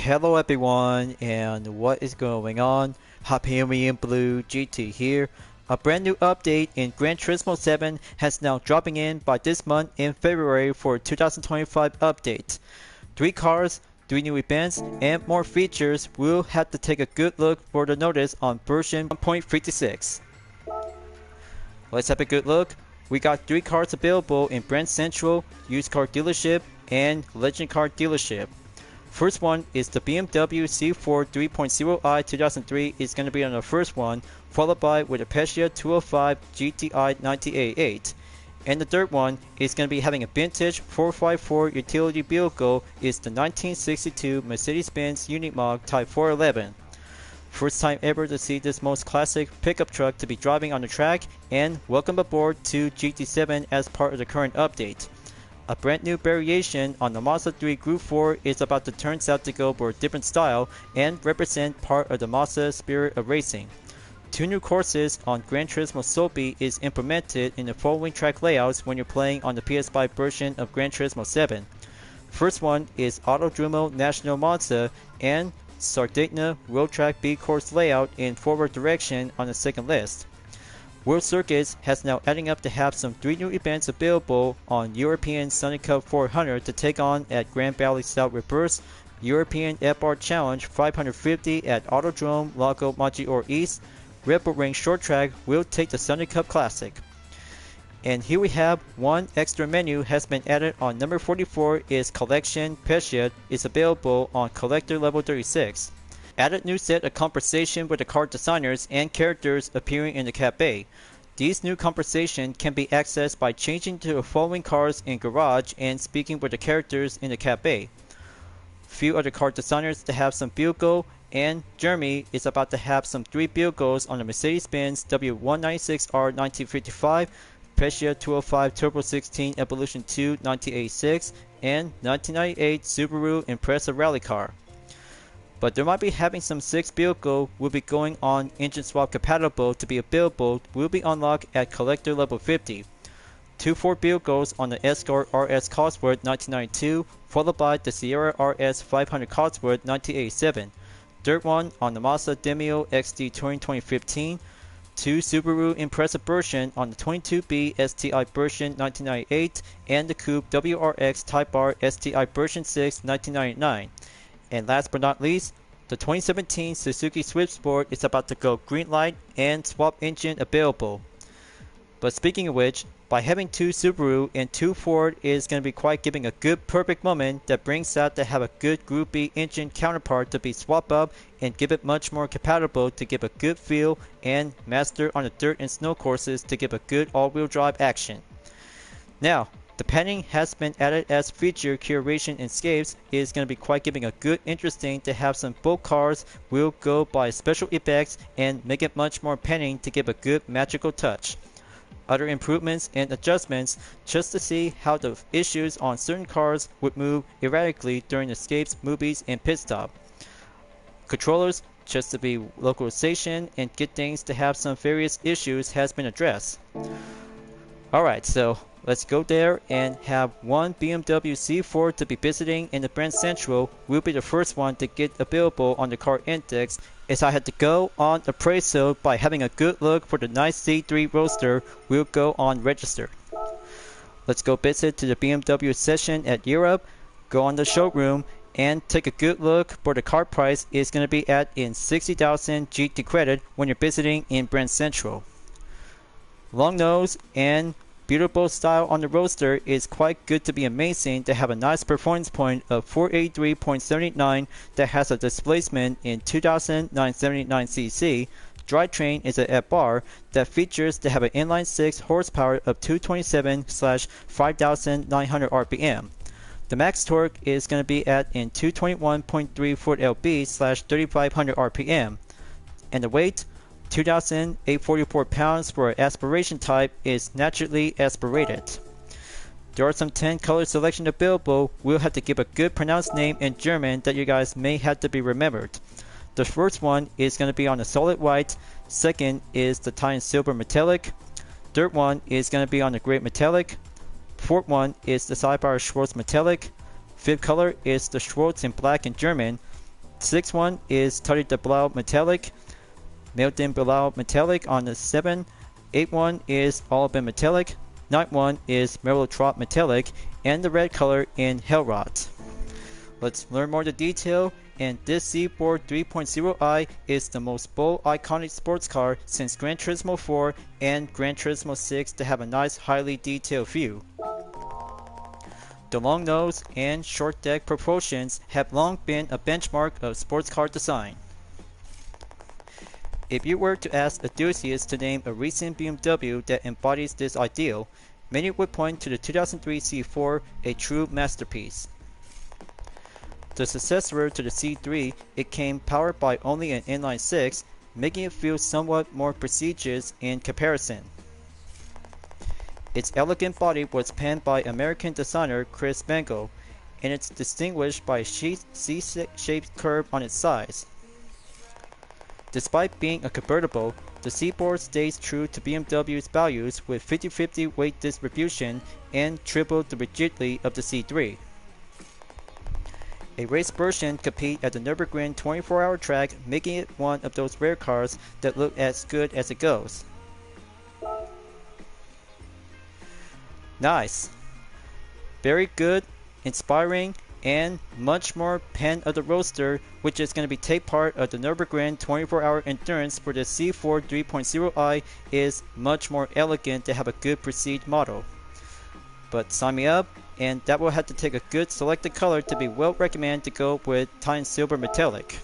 Hello everyone, and what is going on? Hyperion-Blue-GT here. A brand new update in Gran Turismo 7 has now dropping in by this month in February for 2025 update. 3 cars, 3 new events, and more features. We'll have to take a good look for the notice on version 1.56. Let's have a good look. We got 3 cars available in Brand Central, Used Car Dealership, and Legend Car Dealership. First one is the BMW Z4 3.0i 2003 is going to be on the first one, followed by with a Peugeot 205 GTI 98. And the third one is going to be having a vintage 454 utility vehicle is the 1962 Mercedes-Benz Unimog Type 411. First time ever to see this most classic pickup truck to be driving on the track, and welcome aboard to GT7 as part of the current update. A brand new variation on the MAZDA3 Gr.4 is about to turn out to go for a different style and represent part of the Mazda spirit of racing. 2 new courses on Gran Turismo Sophy is implemented in the following track layouts when you're playing on the PS5 version of Gran Turismo 7. First one is Autodromo Nazionale Monza and Sardegna Road Track B course layout in forward direction on the second list. World Circuits has now adding up to have some 3 new events available on European Sunny Cup 400 to take on at Grand Valley South Reverse, European FR Challenge 550 at Autodromo Lago Maggiore East, Red Bull Ring Short Track will take the Sunny Cup Classic. And here we have one extra menu has been added on number 44 is Collection Peugeot is available on Collector Level 36. Added new set of conversation with the car designers and characters appearing in the cafe. These new conversation can be accessed by changing to the following cars in garage and speaking with the characters in the cafe. Few other car designers to have some vehicle, and Jeremy is about to have some 3 vehicles on the Mercedes-Benz W196R 1955, Peugeot 205 Turbo 16 Evolution 2 1986, and 1998 Subaru Impreza rally car. But there might be having some 6 vehicle will be going on engine swap compatible to be available will be unlocked at collector level 50. 2 4 vehicles on the Escort RS Cosworth 1992, followed by the Sierra RS 500 Cosworth 1987. Third one on the Mazda Demio XD Touring 2015. 2 Subaru Impreza version on the 22B STI version 1998 and the Coupe WRX Type R STI version 6 1999. And last but not least, the 2017 Suzuki Swift Sport is about to go green light and swap engine available. But speaking of which, by having 2 Subaru and 2 Ford is going to be quite giving a good perfect moment that brings out to have a good Group B engine counterpart to be swapped up and give it much more compatible to give a good feel and master on the dirt and snow courses to give a good all-wheel drive action. Now, the panning has been added as feature curation and scapes is going to be quite giving a good interesting to have some both cars will go by special effects and make it much more panning to give a good magical touch. Other improvements and adjustments just to see how the issues on certain cars would move erratically during the escapes, movies, and pit stop. Controllers just to be localization and get things to have some various issues has been addressed. Alright, so let's go there and have one BMW Z4 to be visiting in the Brand Central will be the first one to get available on the car index, as I had to go on appraisal by having a good look for the nice C3 Roadster will go on register. Let's go visit to the BMW session at Europe, go on the showroom and take a good look for the car price is going to be at in 60,000 GT credit when you're visiting in Brand Central. Long nose and beautiful style on the Roadster is quite good to be amazing to have a nice performance point of 483.79 that has a displacement in 2,979cc. Drivetrain is a FR that features to have an inline 6 horsepower of 227/5,900 RPM. The max torque is going to be at in 221.3 Ford lb/3,500 RPM. And the weight 2,844 pounds for an aspiration type is naturally aspirated. There are some 10 color selection available. We'll have to give a good pronounced name in German that you guys may have to be remembered. The first one is going to be on the solid white. Second is the Titan silver metallic. Third one is going to be on the gray metallic. Fourth one is the Cyber Schwarz metallic. Fifth color is the Schwarz in black in German. 6th one is Tully de Blau Metallic, Milton Blau Metallic on the 7. 8th one is Olive Metallic. 9th one is Merlotrop Metallic, and the red color in Hellrot. Let's learn more the detail. And this Z4 3.0i is the most bold iconic sports car since Gran Turismo 4 and Gran Turismo 6 to have a nice highly detailed view. The long nose and short deck proportions have long been a benchmark of sports car design. If you were to ask enthusiasts to name a recent BMW that embodies this ideal, many would point to the 2003 Z4, a true masterpiece. The successor to the C3, it came powered by only an inline 6, making it feel somewhat more prestigious in comparison. Its elegant body was penned by American designer Chris Bangle, and it's distinguished by a C-shaped curve on its sides. Despite being a convertible, the Z4 stays true to BMW's values with 50-50 weight distribution and triple the rigidity of the C3. A race version competes at the Nürburgring 24-hour track, making it one of those rare cars that look as good as it goes. Nice. Very good, inspiring, and much more pen of the roadster, which is going to be take part of the Nürburgring 24-hour endurance for the Z4 3.0i, is much more elegant to have a good prestige model. But sign me up, and that will have to take a good selected color to be well recommended to go with Titan Silver Metallic.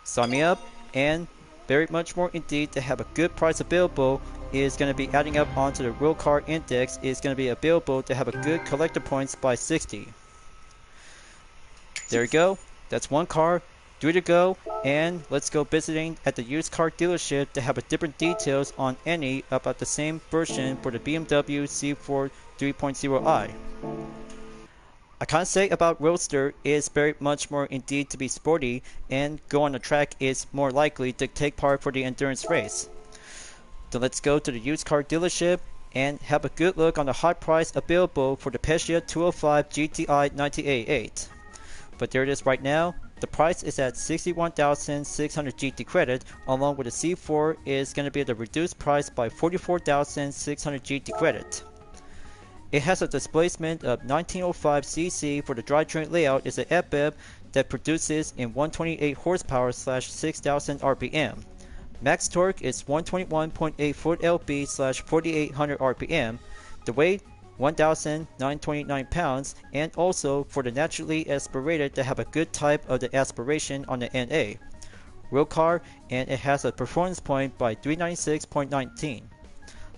Sign me up, and very much more indeed to have a good price available is going to be adding up onto the Real Car Index is going to be available to have a good collector points by 60. There you go, that's one car, 3 to go, and let's go visiting at the used car dealership to have a different details on any about the same version for the BMW Z4 3.0i. I can't say about Roadster is very much more indeed to be sporty and go on the track is more likely to take part for the endurance race. So let's go to the used car dealership and have a good look on the hot price available for the Peugeot 205 GTI 1988. But there it is right now. The price is at 61,600 GT credit, along with the C4 is going to be at a reduced price by 44,600 GT credit. It has a displacement of 1905cc for the drivetrain layout is an FBEV that produces in 128 horsepower / 6,000 RPM. Max torque is 121.8 foot lb / 4,800 RPM. The weight 1,929 pounds, and also for the naturally aspirated to have a good type of the aspiration on the NA. Real car, and it has a performance point by 396.19.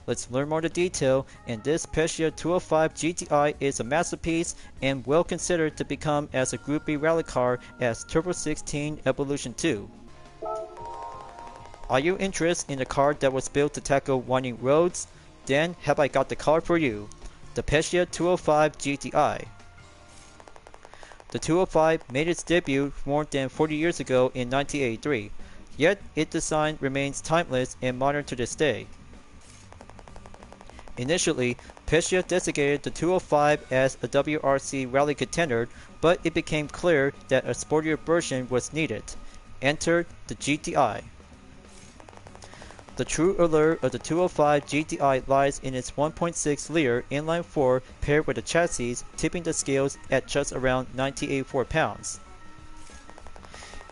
Let's learn more the detail, and this Peugeot 205 GTI is a masterpiece and well considered to become as a Group B rally car as Turbo 16 Evolution 2. Are you interested in a car that was built to tackle winding roads? Then have I got the car for you, the Peugeot 205 GTI. The 205 made its debut more than 40 years ago in 1983, yet its design remains timeless and modern to this day. Initially, Peugeot designated the 205 as a WRC rally contender, but it became clear that a sportier version was needed. Enter the GTI. The true allure of the 205 GTI lies in its 1.6-liter inline-4 paired with a chassis tipping the scales at just around 984 pounds.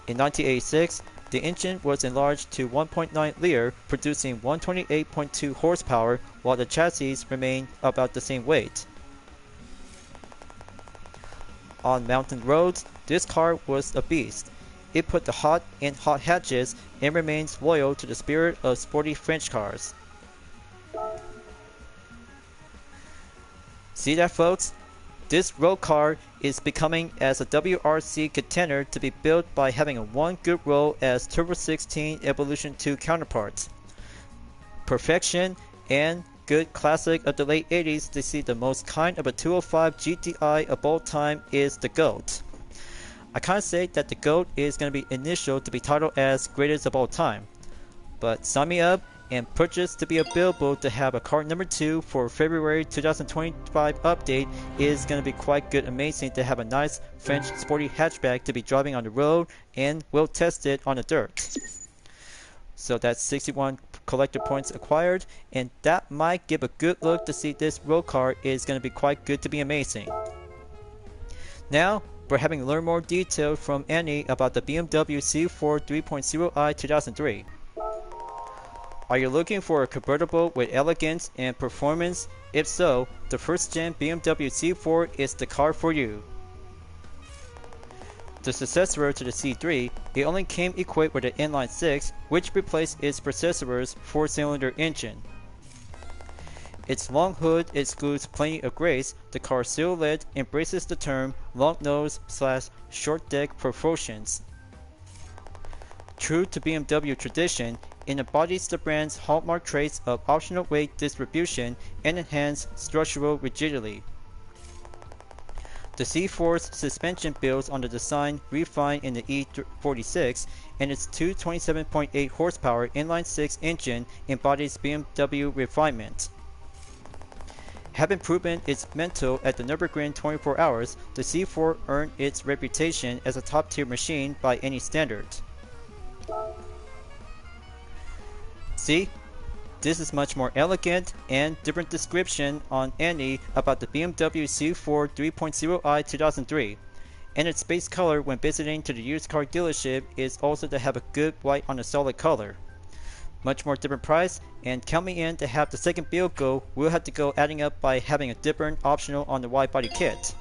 In 1986, the engine was enlarged to 1.9-liter, producing 128.2 horsepower, while the chassis remained about the same weight. On mountain roads, this car was a beast. It put the hot in hot hatches and remains loyal to the spirit of sporty French cars. See that, folks? This road car is becoming as a WRC contender to be built by having a one good roll as Turbo 16 Evolution 2 counterparts. Perfection and good classic of the late 80s to see the most kind of a 205 GTI of all time is the GOAT. I can't say that the GOAT is going to be initial to be titled as greatest of all time, but sign me up and purchased to be available to have a car number 2 for February 2025 update is going to be quite good, amazing to have a nice French sporty hatchback to be driving on the road, and we'll test it on the dirt. So that's 61 collector points acquired, and that might give a good look to see this road car is going to be quite good to be amazing. Now we're having learned more detail from Annie about the BMW Z4 3.0i 2003. Are you looking for a convertible with elegance and performance? If so, the first gen BMW Z4 is the car for you. The successor to the C3, it only came equipped with an inline-6, which replaced its predecessor's 4-cylinder engine. Its long hood excludes plenty of grace. The car's silhouette embraces the term long nose / short deck proportions. True to BMW tradition, it embodies the brand's hallmark traits of optional weight distribution and enhanced structural rigidity. The Z4's suspension builds on the design refined in the E46, and its 227.8 horsepower inline-6 engine embodies BMW refinement. Having proven its mettle at the Nürburgring 24 hours, the Z4 earned its reputation as a top-tier machine by any standard. See? This is much more elegant and different description on Annie about the BMW Z4 3.0i 2003. And its base color when visiting to the used car dealership is also to have a good white on a solid color. Much more different price, and count me in to have the second vehicle. We'll have to go adding up by having a different optional on the wide body kit.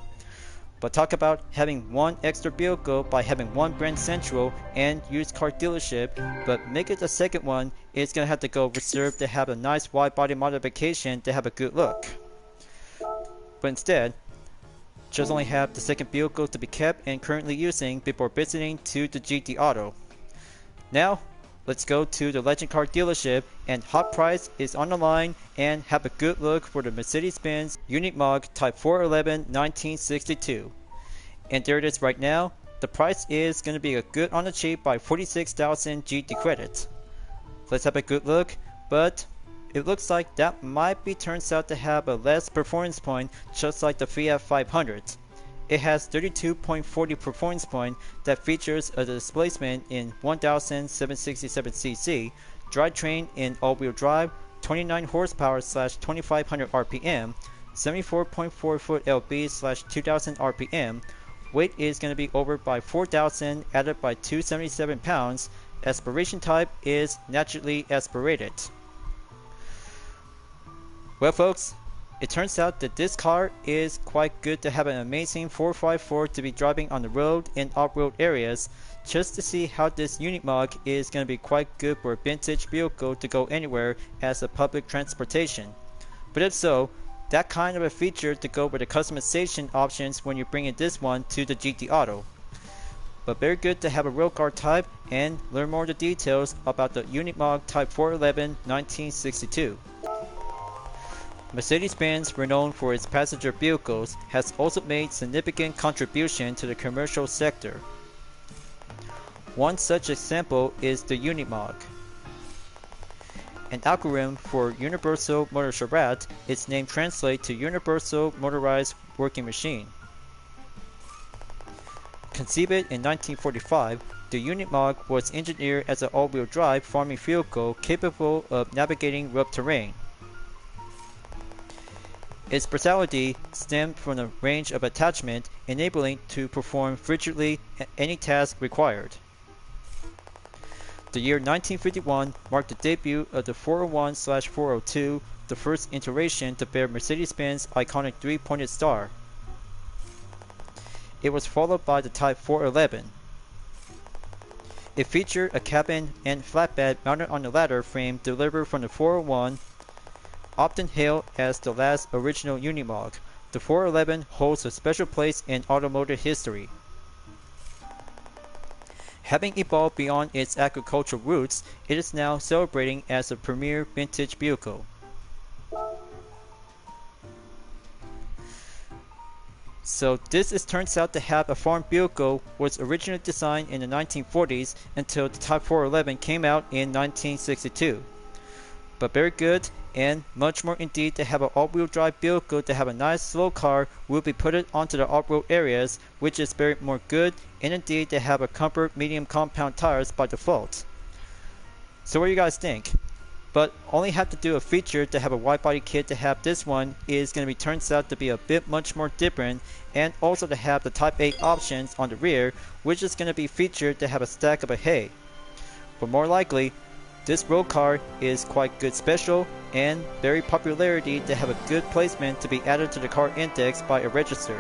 But talk about having one extra vehicle by having one brand central and used car dealership, but make it the second one, it's gonna have to go reserved to have a nice wide body modification to have a good look. But instead, just only have the second vehicle to be kept and currently using before visiting to the GT Auto. Now, let's go to the Legend Car dealership, and hot price is on the line, and have a good look for the Mercedes-Benz Unimog Type 411 1962. And there it is right now. The price is going to be a good on the cheap by 46,000 GT credits. Let's have a good look, but it looks like that might be turns out to have a less performance point, just like the Fiat 500. It has 32.40 performance point that features a displacement in 1767cc, drivetrain in all-wheel drive, 29 horsepower / 2500 RPM, 74.4 foot lb / 2000 RPM. Weight is going to be over by 4,000, added by 277 pounds. Aspiration type is naturally aspirated. Well folks, it turns out that this car is quite good to have an amazing 4x4 to be driving on the road in off-road areas, just to see how this Unimog is going to be quite good for a vintage vehicle to go anywhere as a public transportation. But if so, that kind of a feature to go with the customization options when you're bringing this one to the GT Auto. But very good to have a road car type and learn more of the details about the Unimog Type 411 1962. Mercedes-Benz, renowned for its passenger vehicles, has also made significant contribution to the commercial sector. One such example is the Unimog. An acronym for Universal Motorrad, its name translates to Universal Motorized Working Machine. Conceived in 1945, the Unimog was engineered as an all-wheel drive farming vehicle capable of navigating rough terrain. Its versatility stemmed from the range of attachment, enabling to perform virtually any task required. The year 1951 marked the debut of the 401/402, the first iteration to bear Mercedes-Benz iconic three-pointed star. It was followed by the Type 411. It featured a cabin and flatbed mounted on the ladder frame delivered from the 401. Often hailed as the last original Unimog, the 411 holds a special place in automotive history. Having evolved beyond its agricultural roots, it is now celebrating as a premier vintage vehicle. So this turns out to have a farm vehicle, was originally designed in the 1940s until the Type 411 came out in 1962. but very good, and much more indeed to have an all-wheel drive vehicle to have a nice slow car will be put it onto the off-road areas, which is very more good, and indeed to have a comfort medium compound tires by default. So what do you guys think? But only have to do a feature to have a wide body kit to have this one is going to be turns out to be a bit much more different, and also to have the Type A options on the rear, which is going to be featured to have a stack of a hay. But more likely, this road car is quite good special and very popularity to have a good placement to be added to the car index by a register.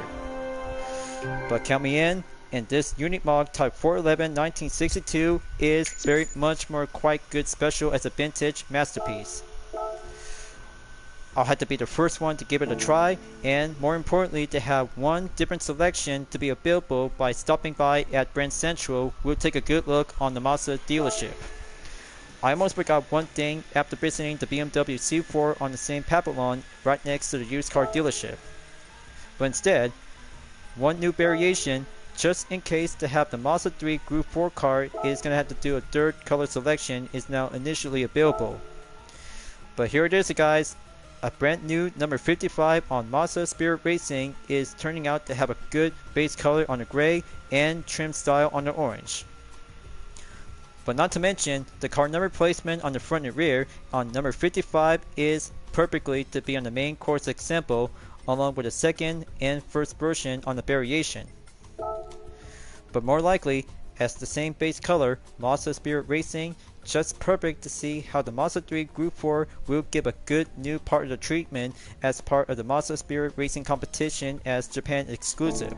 But count me in, and this Unimog Type 411 1962 is very much more quite good special as a vintage masterpiece. I'll have to be the first one to give it a try, and more importantly to have one different selection to be available by stopping by at Brand Central. We'll take a good look on the Mazda dealership. I almost forgot one thing after visiting the BMW Z4 on the same pavilion right next to the used car dealership. But instead, one new variation, just in case to have the MAZDA3 Gr.4 car is going to have to do a third color selection, is now initially available. But here it is guys, a brand new number 55 on Mazda Spirit Racing is turning out to have a good base color on the gray and trim style on the orange. But not to mention, the car number placement on the front and rear on number 55 is perfectly to be on the main course example, along with the second and first version on the variation. But more likely, as the same base color, Mazda Spirit Racing, just perfect to see how the MAZDA3 Gr.4 will give a good new part of the treatment as part of the Mazda Spirit Racing competition as Japan exclusive.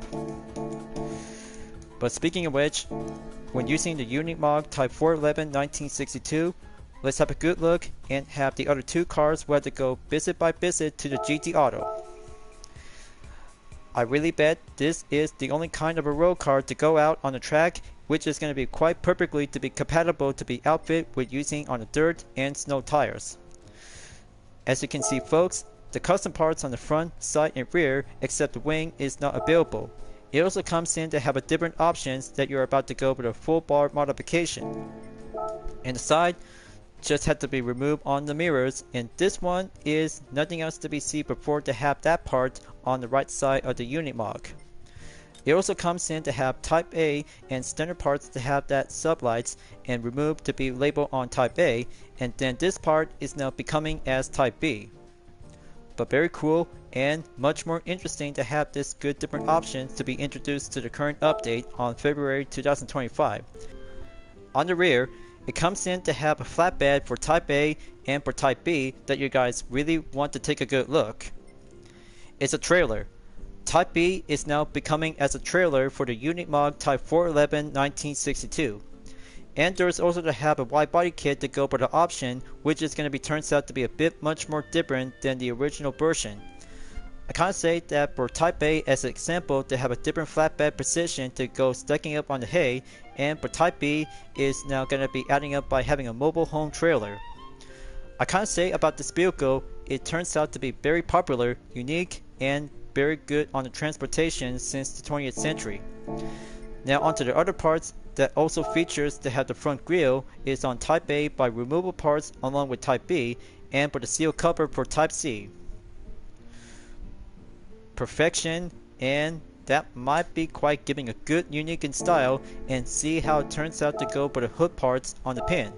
But speaking of which, when using the Unimog Type 411 1962, let's have a good look and have the other two cars where to go visit by visit to the GT Auto. I really bet this is the only kind of a road car to go out on the track, which is going to be quite perfectly to be compatible to be outfit with using on the dirt and snow tires. As you can see folks, the custom parts on the front, side and rear except the wing is not available. It also comes in to have a different options that you're about to go with a full bar modification. And the side just had to be removed on the mirrors, and this one is nothing else to be seen before to have that part on the right side of the Unimog. It also comes in to have Type A and standard parts to have that sublights and removed to be labeled on Type A, and then this part is now becoming as Type B. But very cool and much more interesting to have this good different options to be introduced to the current update on February 2025. On the rear, it comes in to have a flatbed for Type A and for Type B that you guys really want to take a good look. It's a trailer. Type B is now becoming as a trailer for the Unimog Type 411 1962. And there's also to have a wide body kit to go for the option, which is going to be turns out to be a bit much more different than the original version. I can't say that for Type A as an example to have a different flatbed position to go stacking up on the hay, and for Type B is now going to be adding up by having a mobile home trailer. I can't say about this vehicle, it turns out to be very popular, unique, and very good on the transportation since the 20th century. Now onto the other parts that also features to have the front grille is on Type A by removable parts along with Type B, and for the seal cover for Type C. Perfection, and that might be quite giving a good unique in style, and see how it turns out to go for the hood parts on the pin.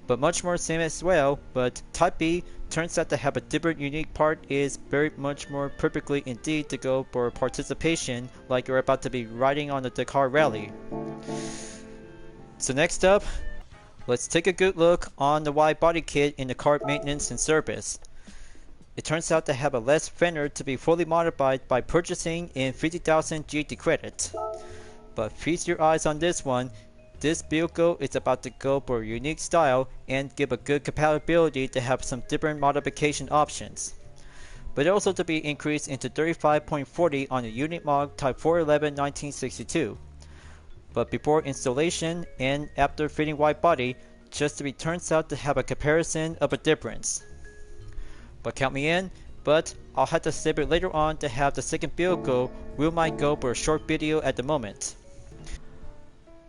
But much more same as well, but Type B turns out to have a different unique part is very much more perfectly indeed to go for participation like you're about to be riding on the Dakar Rally. So next up, let's take a good look on the wide body kit in the car maintenance and service. It turns out to have a less fender to be fully modified by purchasing in 50,000 GT credits. But feast your eyes on this one. This vehicle is about to go for a unique style and give a good compatibility to have some different modification options. But also to be increased into 35.40 on the Unimog Type 411 1962. But before installation and after fitting wide body, just to be turns out to have a comparison of a difference. But count me in, but I'll have to save it later on to have the second vehicle. We might go for a short video at the moment.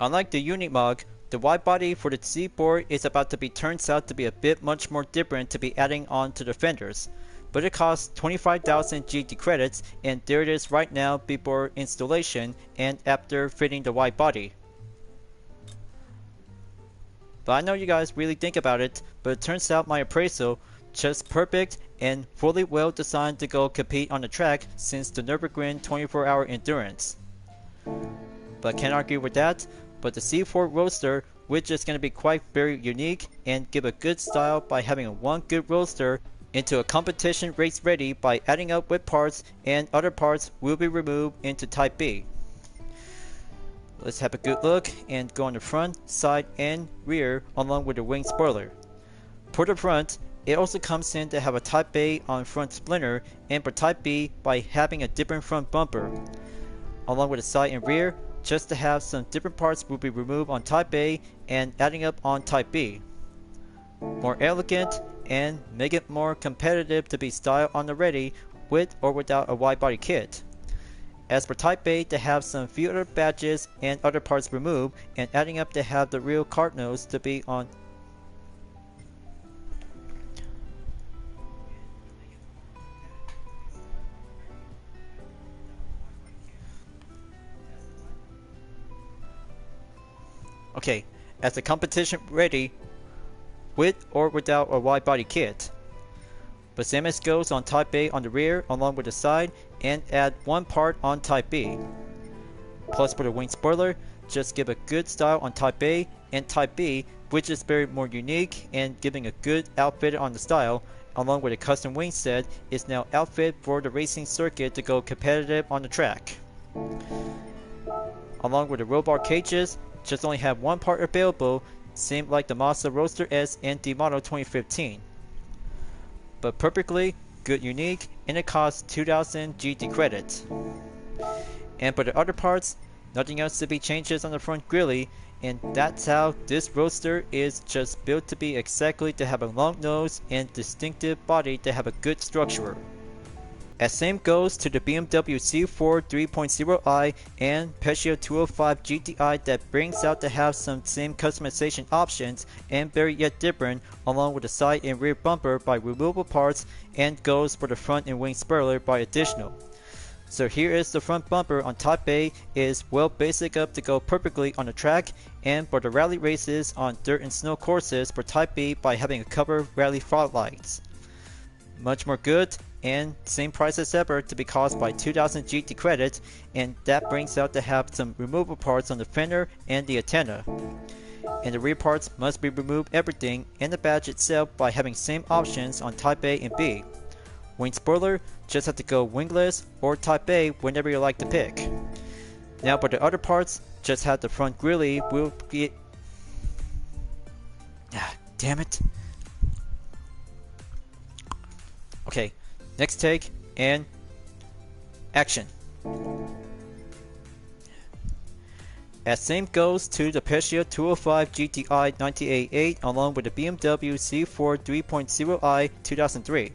Unlike the Unimog, The wide body for the Z4 is about to be turns out to be a bit much more different to be adding on to the fenders, but it costs 25,000 GT credits, and there it is right now before installation and after fitting the wide body. But I know you guys really think about it, but it turns out my appraisal just perfect and fully well designed to go compete on the track since the Nürburgring 24-hour endurance. But I can't argue with that. But the Z4 Roadster, which is going to be quite very unique and give a good style by having one good roadster into a competition race ready by adding up with parts, and other parts will be removed into Type B. Let's have a good look and go on the front, side, and rear along with the wing spoiler. For the front, it also comes in to have a Type A on front splinter, and for Type B by having a different front bumper. Along with the side and rear, just to have some different parts will be removed on Type A and adding up on Type B. More elegant and make it more competitive to be styled on the ready with or without a wide body kit. As for Type A, to have some few other badges and other parts removed, and adding up to have the real cart nose to be on. Okay, as the competition ready with or without a wide body kit. But same as goes on Type A on the rear along with the side, and add one part on Type B. Plus for the wing spoiler, just give a good style on Type A and Type B, which is very more unique and giving a good outfit on the style, along with a custom wing set is now outfit for the racing circuit to go competitive on the track. Along with the roll bar cages, just only have one part available, same like the Mazda Roadster S and the model 2015. But perfectly good unique, and it costs 2,000 GT credits. And for the other parts, nothing else to be changes on the front grille, and that's how this Roadster is just built to be exactly to have a long nose and distinctive body to have a good structure. As same goes to the BMW Z4 3.0i and Peugeot 205 GTI that brings out to have some same customization options and very yet different, along with the side and rear bumper by removable parts, and goes for the front and wing spoiler by additional. So here is the front bumper on Type A is well basic up to go perfectly on the track, and for the rally races on dirt and snow courses for Type B by having a cover rally fog lights. Much more good, and same price as ever to be cost by 2,000 GT credits, and that brings out to have some removable parts on the fender and the antenna. And the rear parts must be removed everything, and the badge itself by having same options on Type A and B. Wing spoiler, just have to go wingless or Type A whenever you like to pick. Now for the other parts, just have the front grille will be... damn it. Okay, next take and action. As same goes to the Peugeot 205 GTI 1988 along with the BMW Z4 3.0i 2003.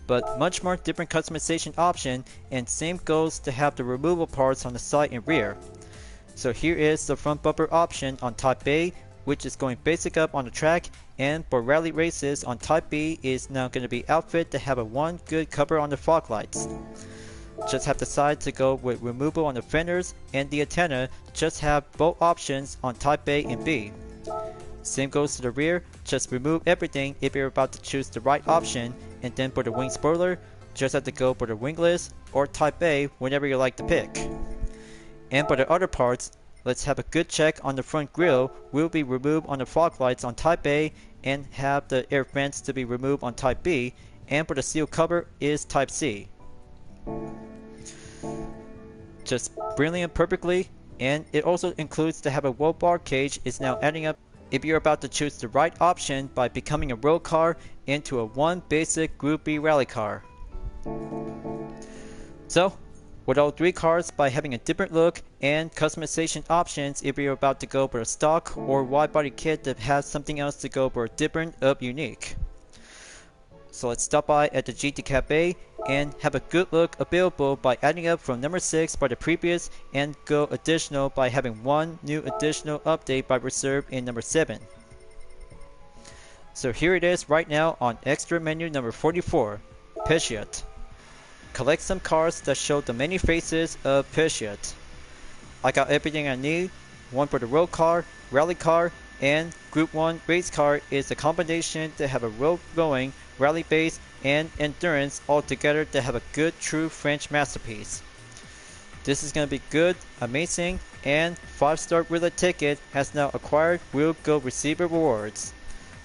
But much more different customization option, and same goes to have the removable parts on the side and rear. So here is the front bumper option on Type A, which is going basic up on the track, and for rally races on Type B is now going to be outfit to have a one good cover on the fog lights. Just have the side to go with removal on the fenders, and the antenna just have both options on Type A and B. Same goes to the rear, just remove everything if you're about to choose the right option, and then for the wing spoiler, just have to go for the wingless or Type A whenever you like to pick. And for the other parts, let's have a good check on the front grille will be removed on the fog lights on Type A, and have the air vents to be removed on Type B, and for the seal cover is Type C. Just brilliant perfectly, and it also includes to have a roll bar cage is now adding up if you're about to choose the right option by becoming a road car into a one basic Group B rally car. So, with all three cars by having a different look and customization options if you're about to go for a stock or wide body kit that has something else to go for different up unique. So let's stop by at the GT Cafe and have a good look available by adding up from number 6 by the previous and go additional by having one new additional update by reserve in number 7. So here it is right now on extra menu number 44, Peugeot. Collect some cars that show the many faces of Peugeot. I got everything I need. One for the road car, rally car, and Group 1 race car is a combination to have a road-going, rally base, and endurance all together to have a good true French masterpiece. This is going to be good, amazing, and 5-star wheeler ticket has now acquired will go receive rewards.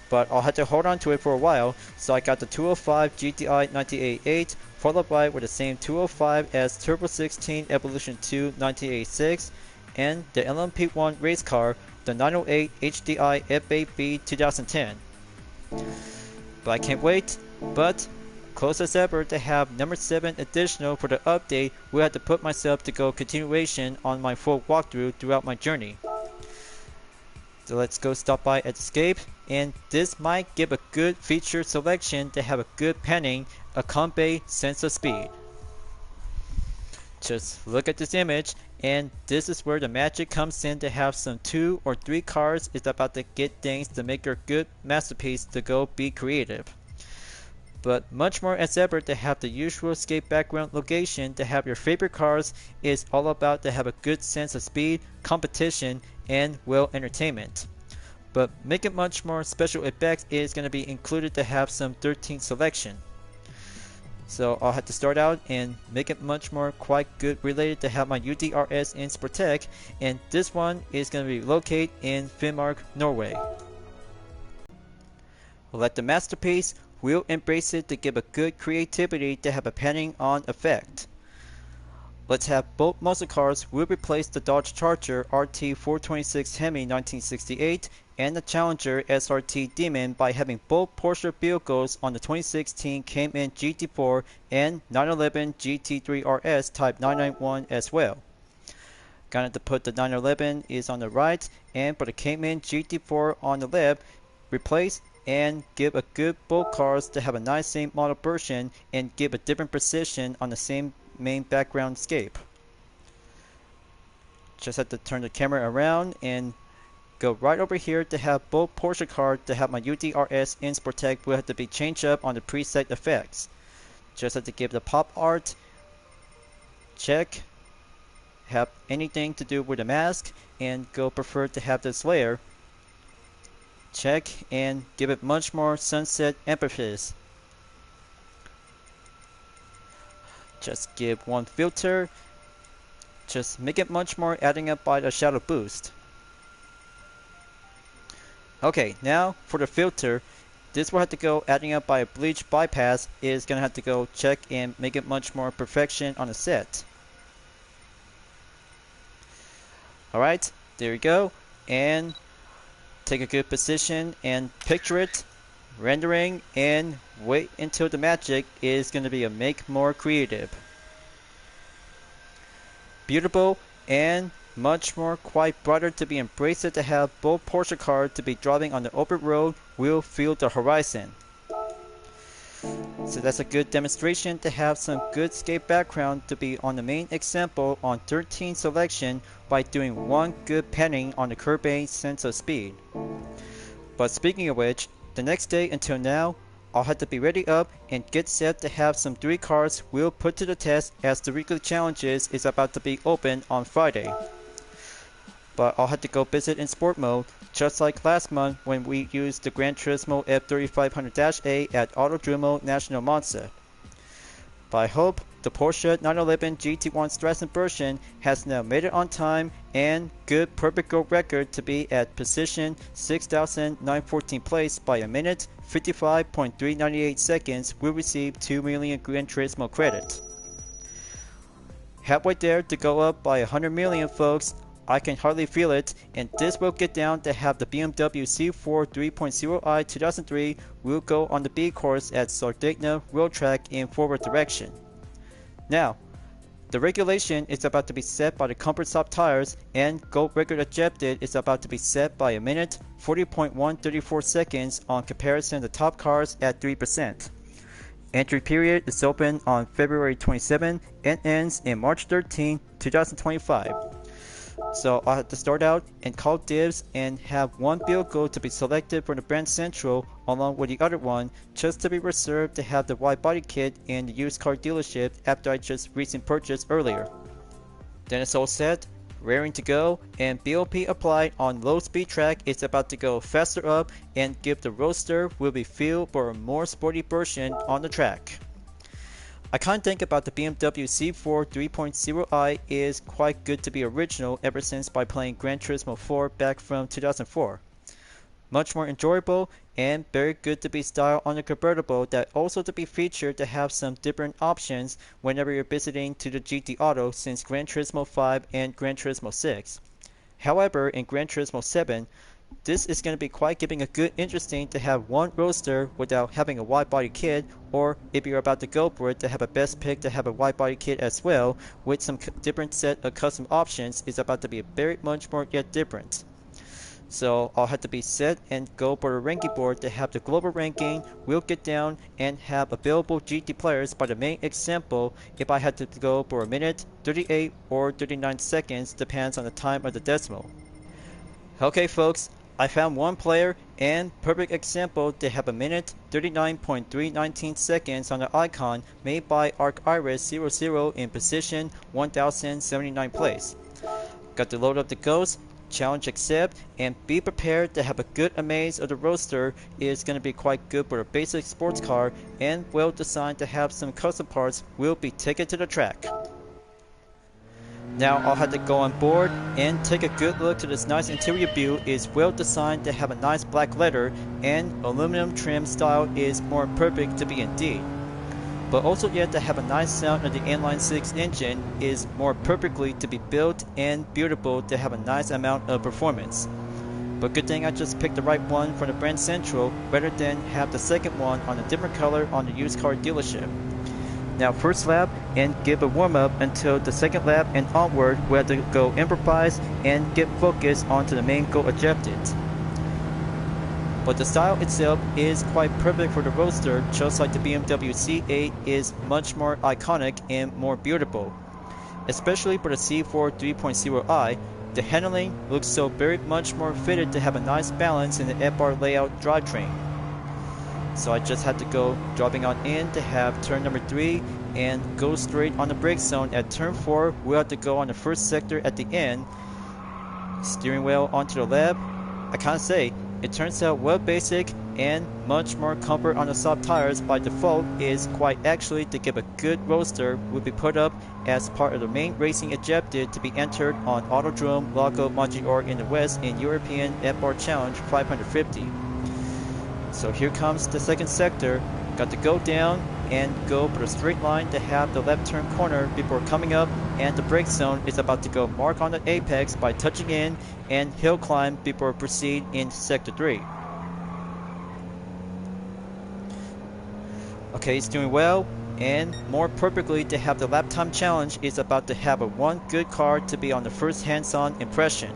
But I'll have to hold on to it for a while, so I got the 205 GTI 988 followed by with the same 205 as Turbo 16 Evolution 2 1986 and the LMP1 race car, the 908 HDI F8B 2010. But I can't wait, but close as ever to have number 7 additional for the update. Will have to put myself to go continuation on my full walkthrough throughout my journey. So let's go stop by at Escape, and this might give a good feature selection to have a good panning, a combe sense of speed. Just look at this image, and this is where the magic comes in to have some 2 or 3 cars is about to get things to make your good masterpiece to go be creative. But much more as ever to have the usual Escape background location to have your favorite cars is all about to have a good sense of speed, competition, and well entertainment. But make it much more special effects is going to be included to have some 13 selection. So I'll have to start out and make it much more quite good related to have my UDRS in Sportec, and this one is going to be located in Finnmark, Norway. Let the masterpiece, we'll embrace it to give a good creativity to have a panning on effect. Let's have both muscle cars will replace the Dodge Charger RT 426 Hemi 1968 and the Challenger SRT Demon by having both Porsche vehicles on the 2016 Cayman GT4 and 911 GT3 RS Type 991 as well. Gonna have to put the 911 is on the right and for the Cayman GT4 on the left, replace and give a good both cars to have a nice same model version and give a different precision on the same main background scape. Just have to turn the camera around and go right over here to have both Porsche cars to have my UDRS in Sportec will have to be changed up on the preset effects. Just have to give the pop art, check, have anything to do with the mask, and go prefer to have this layer, check, and give it much more sunset emphasis. Just give one filter, just make it much more adding up by the shadow boost. Okay, now for the filter, this will have to go adding up by a bleach bypass is going to have to go check and make it much more perfection on the set. Alright, there you go, and take a good position and picture it, rendering, and wait until the magic is going to be a make more creative. Beautiful and much more quite brighter to be embraced to have both Porsche cars to be driving on the open road will feel the horizon. So that's a good demonstration to have some good skate background to be on the main example on 13 selection by doing one good panning on the curve sense of speed. But speaking of which, the next day until now, I'll have to be ready up and get set to have some 3 cars we'll put to the test as the weekly challenges is about to be open on Friday. But I'll have to go visit in sport mode, just like last month when we used the Gran Turismo F3500-A at Autodromo National Monza. But I hope the Porsche 911 GT1 Strassen version has now made it on time and good perfect go record to be at position 6,914 place by a minute 55.398 seconds will receive 2 million Gran Turismo credit. Halfway there to go up by 100 million folks. I can hardly feel it, and this will get down to have the BMW Z4 3.0i 2003 will go on the B course at Sardegna road track in forward direction. Now, the regulation is about to be set by the comfort soft tires, and gold record ejected is about to be set by a minute 40.134 seconds on comparison to top cars at 3%. Entry period is open on February 27 and ends in March 13, 2025. So I'll have to start out and call dibs and have one vehicle to be selected for the Brand Central along with the other one just to be reserved to have the wide body kit in the used car dealership after I just recently purchased earlier. Then it's all set, raring to go, and BOP applied on low speed track is about to go faster up and give the roadster will be filled for a more sporty version on the track. I can't think about the BMW Z4 3.0i is quite good to be original ever since by playing Gran Turismo 4 back from 2004. Much more enjoyable and very good to be style on a convertible that also to be featured to have some different options whenever you're visiting to the GT Auto since Gran Turismo 5 and Gran Turismo 6. However, in Gran Turismo 7, this is going to be quite giving a good interesting to have one roadster without having a wide body kit, or if you're about to go for it to have a best pick to have a wide body kit as well with some different set of custom options is about to be very much more yet different. So I'll have to be set and go for the ranking board to have the global ranking, will get down and have available GT players by the main example if I had to go for a minute, 38 or 39 seconds depends on the time of the decimal. Okay folks, I found one player and perfect example to have a minute 39.319 seconds on the icon made by ArcIris00 in position 1079 place. Got to load up the ghost, challenge accept, and be prepared to have a good amaze of the roadster is going to be quite good for a basic sports car and well designed to have some custom parts will be taken to the track. Now I'll have to go on board and take a good look to this nice interior view. Is well designed to have a nice black leather and aluminum trim style is more perfect to be indeed. But also yet to have a nice sound of the inline 6 engine is more perfectly to be built and beautiful to have a nice amount of performance. But good thing I just picked the right one for the Brand Central rather than have the second one on a different color on the used car dealership. Now first lap and give a warm up until the second lap and onward we have to go improvise and get focused onto the main goal objectives. But the style itself is quite perfect for the roadster, just like the BMW Z8 is much more iconic and more beautiful. Especially for the Z4 3.0i, the handling looks so very much more fitted to have a nice balance in the F-bar layout drivetrain. So I just had to go dropping on in to have turn number 3 and go straight on the brake zone at turn 4. We'll have to go on the first sector at the end. Steering wheel onto the left. I can't say, it turns out well basic and much more comfort on the soft tires by default is quite actually to give a good roadster will be put up as part of the main racing objective to be entered on Autodromo Lago Maggiore in the West in European F-bar Challenge 550. So here comes the second sector, got to go down and go for a straight line to have the left turn corner before coming up, and the brake zone is about to go mark on the apex by touching in and hill climb before proceed in sector 3. Okay, it's doing well and more perfectly to have the lap time challenge is about to have a one good car to be on the first hands-on impression.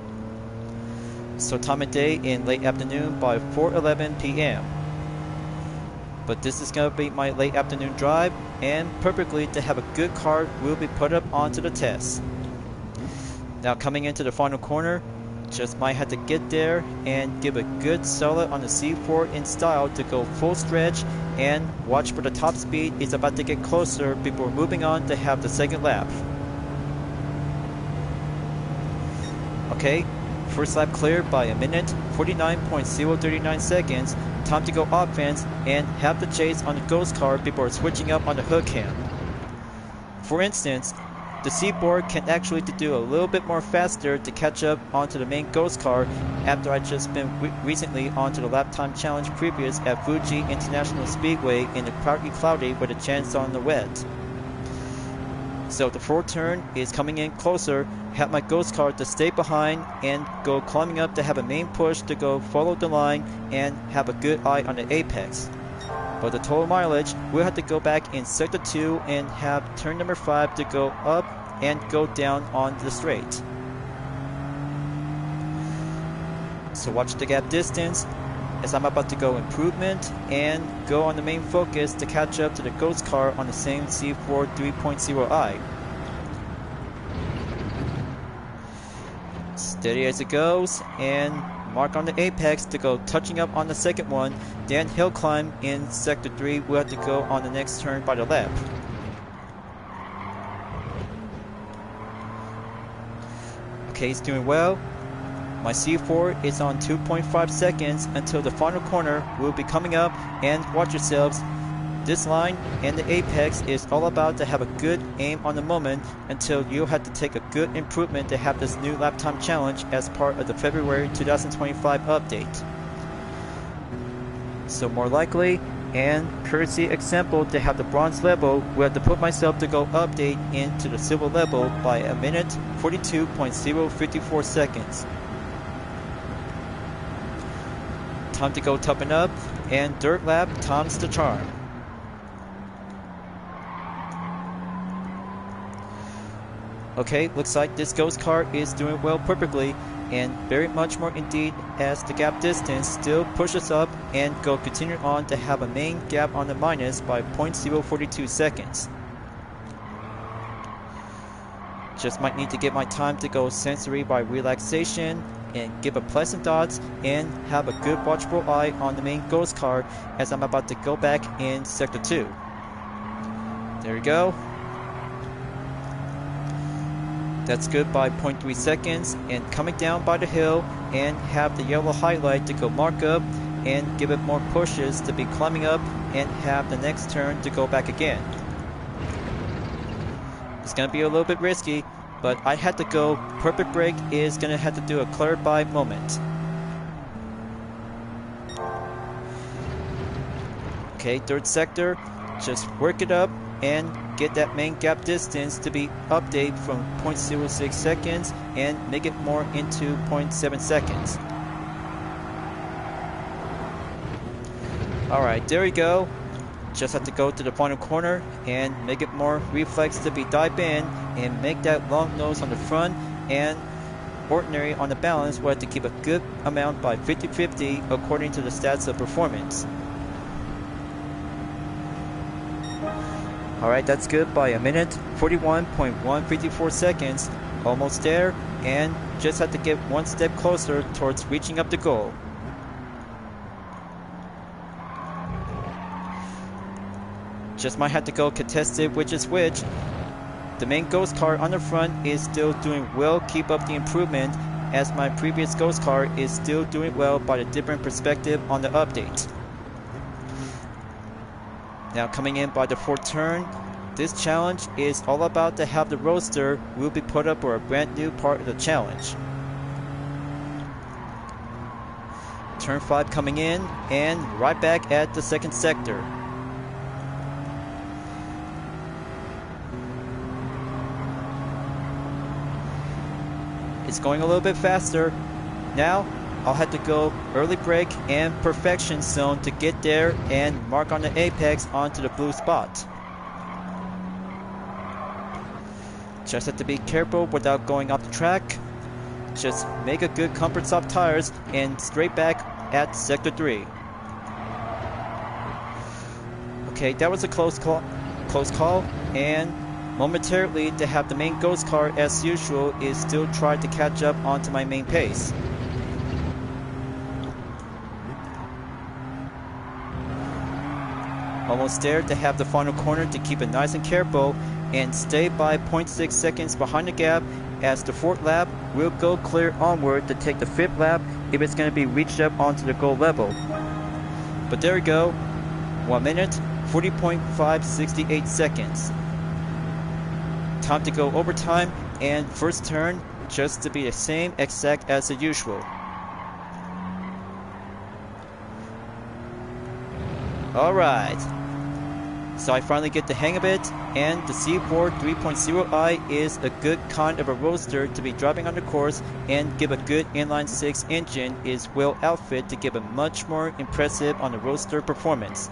So time of day in late afternoon by 4:11 p.m. But this is going to be my late afternoon drive and perfectly to have a good car will be put up onto the test. Now coming into the final corner, just might have to get there and give a good solid on the Z4 in style to go full stretch and watch for the top speed is about to get closer before moving on to have the second lap. Okay. First lap cleared by a minute 49.039 seconds. Time to go offense and have the chase on the ghost car before switching up on the hood cam. For instance, the C-board can actually do a little bit more faster to catch up onto the main ghost car after I just been recently onto the lap time challenge previous at Fuji International Speedway in the partly cloudy with a chance on the wet. So the fourth turn is coming in closer, have my ghost car to stay behind and go climbing up to have a main push to go follow the line and have a good eye on the apex. But the total mileage, we'll have to go back in sector 2 and have turn number 5 to go up and go down on the straight. So watch the gap distance, as I'm about to go improvement and go on the main focus to catch up to the ghost car on the same Z4 3.0i. Steady as it goes, and mark on the apex to go touching up on the second one, then hill climb in sector 3. We'll have to go on the next turn by the lap. Okay, he's doing well. My C4 is on 2.5 seconds until the final corner. We'll be coming up, and watch yourselves. This line and the apex is all about to have a good aim on the moment until you'll have to take a good improvement to have this new lap time challenge as part of the February 2025 update. So more likely, and courtesy example to have the bronze level, we'll have to put myself to go update into the silver level by a minute 42.054 seconds. Time to go toughen up, and dirt lap times the charm. Okay, looks like this ghost car is doing well perfectly, and very much more indeed, as the gap distance still pushes up and go continue on to have a main gap on the minus by 0.042 seconds. Just might need to get my time to go sensory by relaxation and give a pleasant dots and have a good watchful eye on the main ghost car as I'm about to go back in sector 2. There we go. That's good by 0.3 seconds, and coming down by the hill and have the yellow highlight to go mark up and give it more pushes to be climbing up and have the next turn to go back again. It's going to be a little bit risky, but I had to go. Perfect break is going to have to do a cleared by moment. Okay, third sector, just work it up and get that main gap distance to be update from 0.06 seconds and make it more into 0.7 seconds. Alright, there we go. Just have to go to the final corner and make it more reflex to be dive in and make that long nose on the front and ordinary on the balance. We'll have to keep a good amount by 50-50 according to the stats of performance. Alright, that's good by a minute 41.154 seconds. Almost there, and just have to get one step closer towards reaching up the goal. Just might have to go contested which is which. The main ghost car on the front is still doing well, keep up the improvement, as my previous ghost car is still doing well by the different perspective on the update. Now coming in by the fourth turn, this challenge is all about to have the roadster will be put up for a brand new part of the challenge. Turn 5 coming in, and right back at the second sector. It's going a little bit faster. Now I'll have to go early brake and perfection zone to get there and mark on the apex onto the blue spot. Just have to be careful without going off the track. Just make a good comfort soft tires and straight back at sector 3. Okay, that was a close call, and momentarily to have the main ghost car as usual is still trying to catch up onto my main pace. Almost there to have the final corner to keep it nice and careful and stay by 0.6 seconds behind the gap, as the fourth lap will go clear onward to take the fifth lap if it's going to be reached up onto the goal level. But there we go, 1 minute 40.568 seconds. Time to go overtime and first turn just to be the same exact as the usual. Alright, so I finally get the hang of it, and the Z4 3.0i is a good kind of a roadster to be driving on the course, and give a good inline 6 engine is well outfit to give a much more impressive on the roadster performance.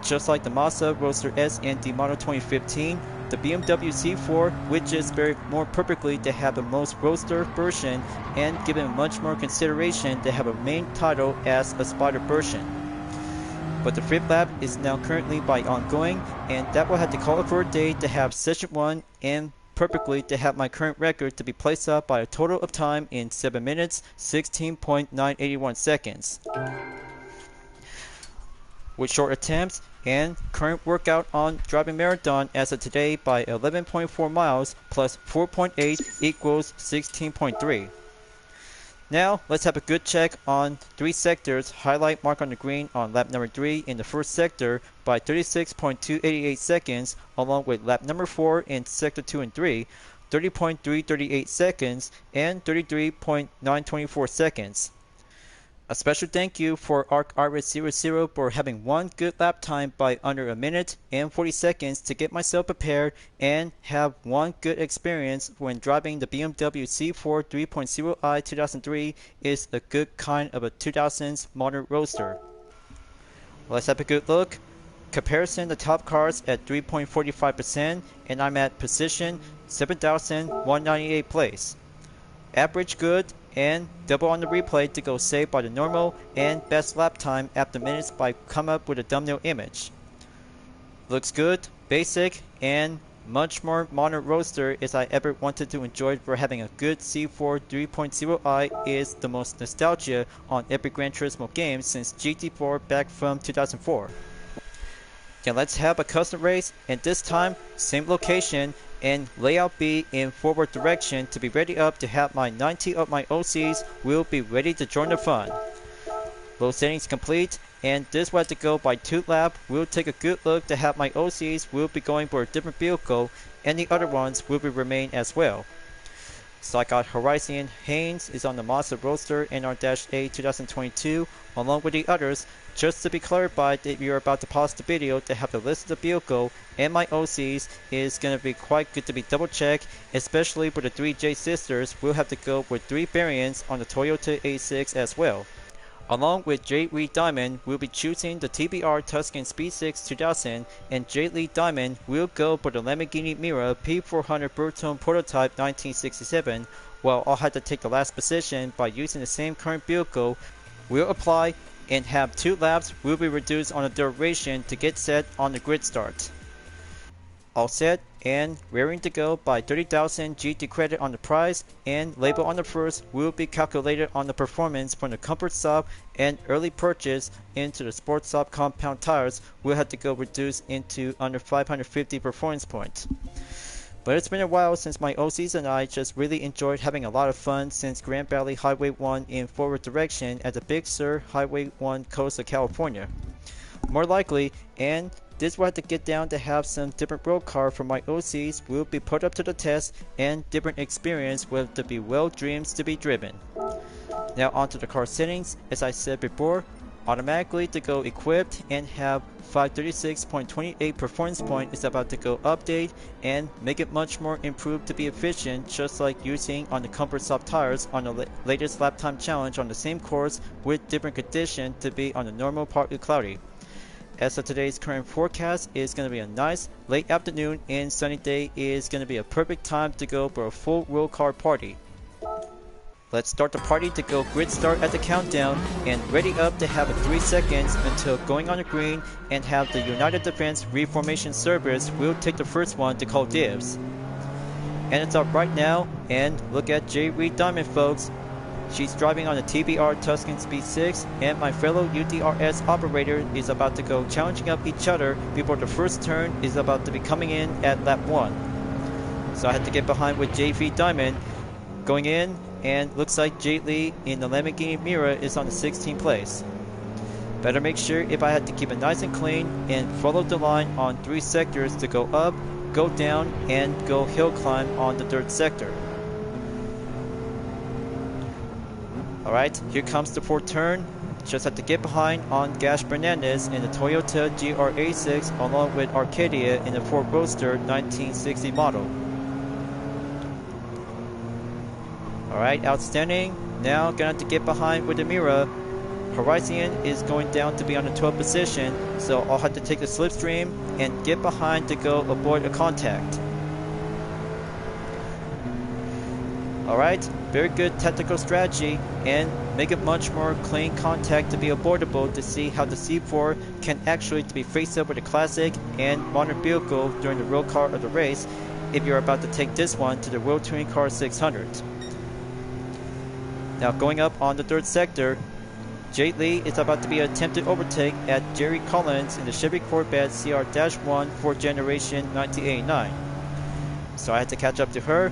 Just like the Mazda Roadster S and the Model 2015, the BMW Z4, which is very more perfectly to have the most roadster version and given much more consideration to have a main title as a Spider version. But the flip lap is now currently by ongoing, and that will have to call it for a day to have session 1 and perfectly to have my current record to be placed up by a total of time in 7 minutes 16.981 seconds. With short attempts and current workout on driving marathon as of today by 11.4 miles plus 4.8 equals 16.3. Now let's have a good check on 3 sectors. Highlight mark on the green on lap number 3 in the first sector by 36.288 seconds, along with lap number 4 in sector 2 and 3, 30.338 seconds and 33.924 seconds. A special thank you for ArcIris00 for having one good lap time by under a minute and 40 seconds to get myself prepared and have one good experience when driving the BMW Z4 3.0i 2003 is a good kind of a 2000s modern roadster. Let's have a good look. Comparison the top cars at 3.45% and I'm at position 7,198 place. Average good and double on the replay to go saved by the normal and best lap time after minutes by come up with a thumbnail image. Looks good, basic, and much more modern roadster as I ever wanted to enjoy for having a good Z4 3.0i is the most nostalgia on every Gran Turismo game since GT4 back from 2004. Now let's have a custom race, and this time same location and layout B in forward direction to be ready up to have my 90 of my OCs will be ready to join the fun. Load settings complete, and this will have to go by 2 lap. We'll take a good look to have my OCs will be going for a different vehicle and the other ones will be remain as well. So I got Horizon Haynes is on the Mazda Roadster NR-A 2022 along with the others. Just to be clarified that you're about to pause the video to have the list of the vehicle and my OCs is going to be quite good to be double checked, especially for the 3 J sisters. We'll have to go with 3 variants on the Toyota A6 as well. Along with J. Reed Diamond, we'll be choosing the TBR Tuscan Speed 6 2000, and J. Lee Diamond will go for the Lamborghini Mira P400 Bertone Prototype 1967, while I'll have to take the last position by using the same current vehicle. We'll apply and have 2 laps will be reduced on the duration to get set on the grid start. All set and raring to go by 30,000 GT credit on the price, and label on the first will be calculated on the performance from the comfort sub, and early purchase into the sports sub compound tires will have to go reduced into under 550 performance points. But it's been a while since my OCs and I just really enjoyed having a lot of fun since Grand Valley Highway 1 in forward direction at the Big Sur Highway 1 coast of California. More likely, and this will have to get down to have some different road car for my OCs will be put up to the test and different experience will to be well dreams to be driven. Now onto the car settings. As I said before, automatically to go equipped and have 536.28 performance point is about to go update and make it much more improved to be efficient, just like using on the comfort soft tires on the latest lap time challenge on the same course with different condition to be on the normal partly cloudy. As of today's current forecast, it's going to be a nice late afternoon and sunny day is going to be a perfect time to go for a full road car party. Let's start the party to go grid start at the countdown and ready up to have a 3 seconds until going on the green and have the United Defense Reformation Service will take the first one to call dibs. And it's up right now, and look at J. Reed Diamond folks. She's driving on the TBR Tuscan Speed 6 and my fellow UDRS operator is about to go challenging up each other before the first turn is about to be coming in at lap 1. So I had to get behind with JV Diamond going in, and looks like J. Lee in the Lamborghini Mira is on the 16th place. Better make sure if I had to keep it nice and clean and follow the line on 3 sectors to go up, go down, and go hill climb on the 3rd sector. Alright, here comes the 4th turn. Just have to get behind on Gash Fernandez in the Toyota GR.6 along with Arcadia in the Ford Roadster 1960 model. Alright, outstanding. Now gonna have to get behind with the Mira. Horizon is going down to be on the 12th position, so I'll have to take the slipstream and get behind to go avoid a contact. Alright, very good tactical strategy, and make it much more clean contact to be avoidable to see how the Z4 can actually to be faced up with a classic and modern vehicle during the real car of the race if you're about to take this one to the World Touring Car 600. Now going up on the 3rd sector, Jay Lee is about to be attempted overtake at Jerry Collins in the Chevy Corvette CR-1 4th generation 1989. So I had to catch up to her.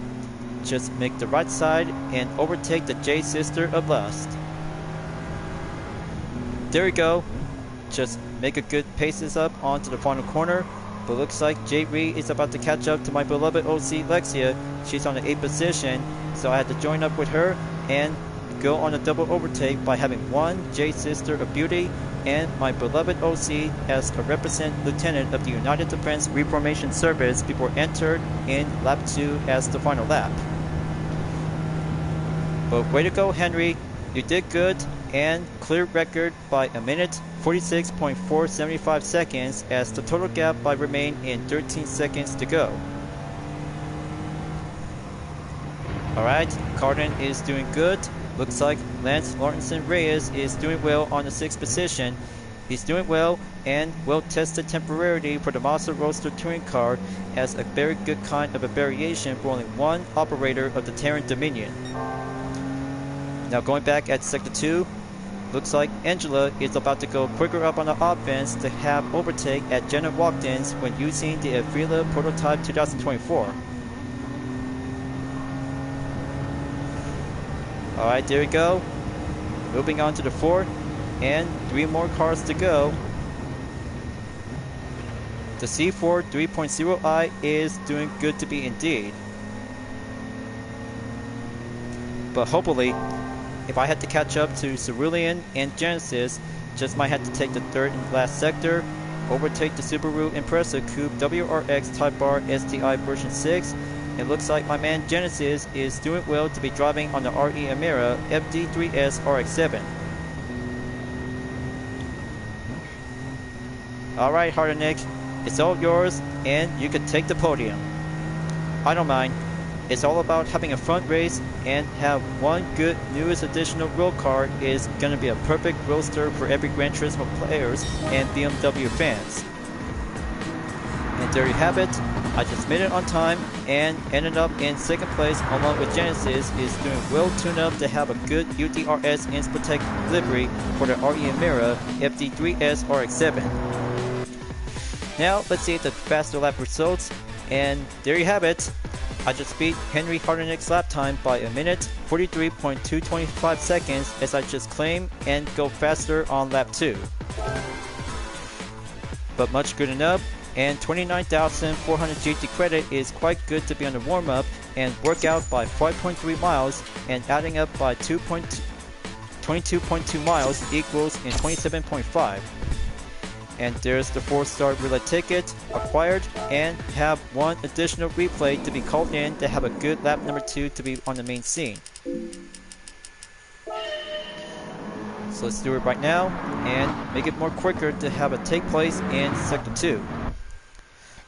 Just make the right side and overtake the J sister of last. There we go. Just make a good paces up onto the final corner. But looks like Jay Ree is about to catch up to my beloved OC Lexia. She's on the 8th position, so I had to join up with her and go on a double overtake by having one J sister of beauty and my beloved OC as a represent lieutenant of the United Defense Reformation Service before entered in lap 2 as the final lap. But way to go, Henry, you did good and cleared record by a minute 46.475 seconds as the total gap by remain in 13 seconds to go. Alright, Carden is doing good. Looks like Lance Lawrenson Reyes is doing well on the 6th position. He's doing well and well tested temporarily for the Mazda Roadster touring car as a very good kind of a variation for only one operator of the Terran Dominion. Now going back at Sector 2, looks like Angela is about to go quicker up on the offense to have overtake at Jenna Watkins when using the Avrila Prototype 2024. Alright, there we go. Moving on to the 4th, and 3 more cars to go. The C4 3.0i is doing good to be indeed. But hopefully, if I had to catch up to Cerulean and Genesis, just might have to take the 3rd and last sector, overtake the Subaru Impreza Coupe WRX Type R STI version 6. It looks like my man Genesis is doing well to be driving on the RE Amira FD3S RX-7. Alright, Hardenik, it's all yours and you can take the podium. I don't mind. It's all about having a front race and have one good newest additional road car is gonna be a perfect roadster for every Gran Turismo players and BMW fans. And there you have it. I just made it on time and ended up in 2nd place along with Genesis is doing well tuned up to have a good UDRS Inspotec livery for the RE Amira FD3S RX-7. Now let's see the faster lap results, and there you have it. I just beat Henry Hardenik's lap time by a minute 43.225 seconds as I just claim and go faster on lap 2. But much good enough, and 29,400 GT credit is quite good to be on the warm-up and work out by 5.3 miles and adding up by 22.2 miles equals in 27.5. And there's the 4-star relay ticket acquired and have one additional replay to be called in to have a good lap number 2 to be on the main scene. So let's do it right now and make it more quicker to have it take place in Sector 2.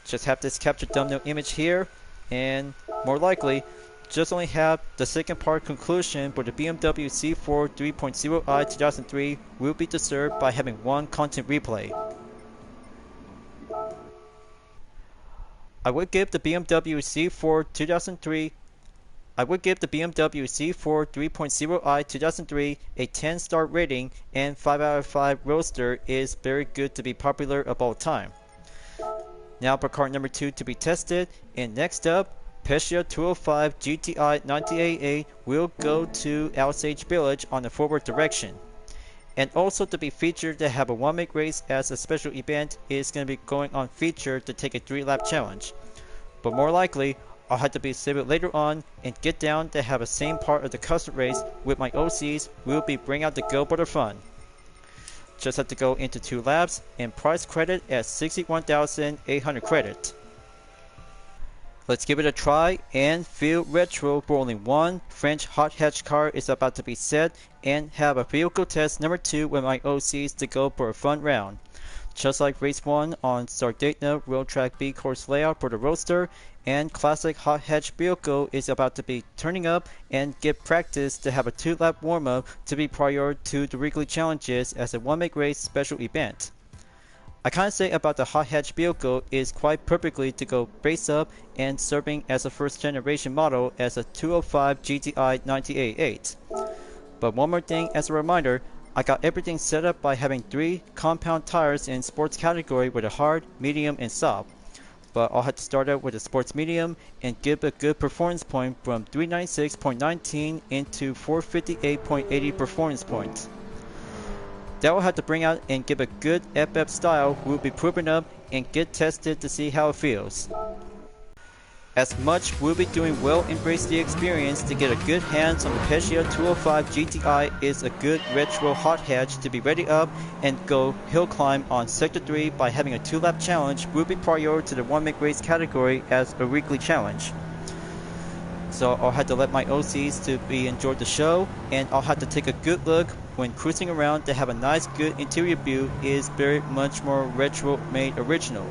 Just have this capture thumbnail image here, and more likely just only have the 2nd part conclusion for the BMW Z4 3.0i 2003 will be disturbed by having one content replay. I would give the BMW Z4 3.0i 2003 a 10-star rating, and 5 out of 5 roadster is very good to be popular of all time. Now for car number 2 to be tested, and next up, Peugeot 205 GTI 98A will go to Osage Village on the forward direction. And also to be featured to have a 1-make race as a special event is going to be going on feature to take a 3-lap challenge. But more likely, I'll have to be saved later on and get down to have a same part of the custom race with my OCs will be bring out the go butter fun. Just have to go into 2 laps and price credit at 61,800 credit. Let's give it a try and feel retro for only one French hot hatch car is about to be set and have a vehicle test number 2 with my OCs to go for a fun round. Just like race 1 on Sardegna Road Track B course layout for the Roadster, and classic hot hatch vehicle is about to be turning up and get practice to have a 2-lap warm-up to be prior to the weekly challenges as a one-make race special event. I can't say about the hot hatch vehicle is quite perfectly to go race up and serving as a first generation model as a 205 GTI 988. But one more thing as a reminder, I got everything set up by having 3 compound tires in sports category with a hard, medium, and soft. But I'll have to start out with a sports medium and give a good performance point from 396.19 into 458.80 performance points. That will have to bring out and give a good FF style will be proven up and get tested to see how it feels. As much we'll be doing well embrace the experience to get a good hands on the Peugeot 205 GTI is a good retro hot hatch to be ready up and go hill climb on Sector 3 by having a 2-lap challenge will be prior to the one-make race category as a weekly challenge. So I'll have to let my OCs to be enjoy the show, and I'll have to take a good look when cruising around to have a nice good interior view is very much more retro made original.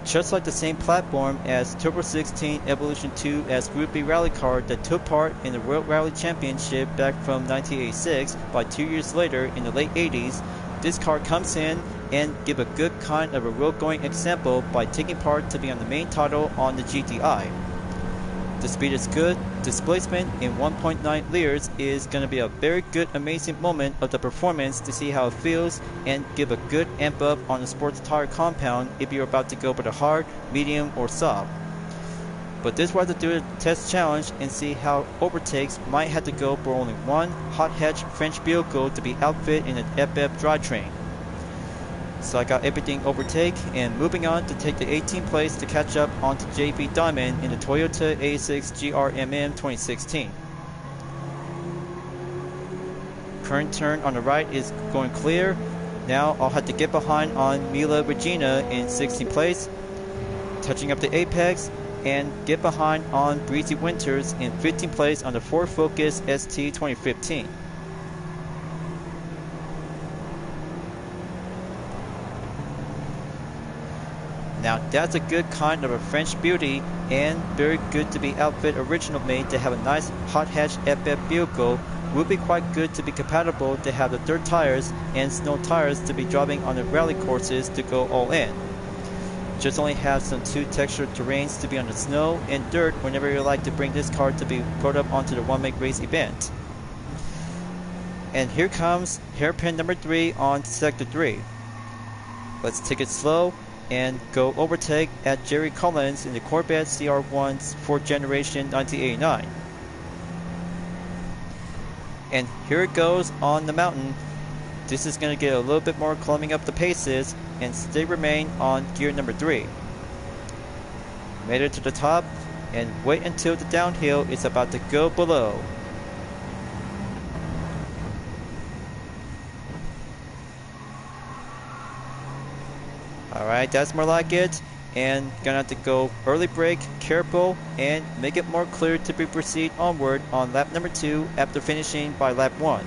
Just like the same platform as Turbo 16 Evolution 2 as Group B rally car that took part in the World Rally Championship back from 1986 by 2 years later in the late 80s, this car comes in and give a good kind of a road going example by taking part to be on the main title on the GTI. The speed is good, displacement in 1.9 liters is going to be a very good amazing moment of the performance to see how it feels and give a good amp up on the sports tire compound if you're about to go for the hard, medium or soft. But this was to do a test challenge and see how overtakes might have to go for only one hot hatch French vehicle to be outfitted in an FF drivetrain. So I got everything overtake and moving on to take the 18th place to catch up onto JB Diamond in the Toyota A6 GR/MM 2016. Current turn on the right is going clear. Now I'll have to get behind on Mila Regina in 16th place, touching up the apex, and get behind on Breezy Winters in 15th place on the Ford Focus ST 2015. Now that's a good kind of a French beauty and very good to be outfit original made to have a nice hot hatch FF vehicle. Will be quite good to be compatible to have the dirt tires and snow tires to be driving on the rally courses to go all in. Just only have some 2 textured terrains to be on the snow and dirt whenever you like to bring this car to be put up onto the one-make race event. And here comes hairpin number 3 on Sector 3. Let's take it slow and go overtake at Jerry Collins in the Corvette CR1's 4th generation 1989. And here it goes on the mountain. This is going to get a little bit more climbing up the paces and stay remain on gear number 3. Made it to the top and wait until the downhill is about to go below. Alright, that's more like it, and gonna have to go early brake, careful, and make it more clear to proceed onward on lap number 2 after finishing by lap 1.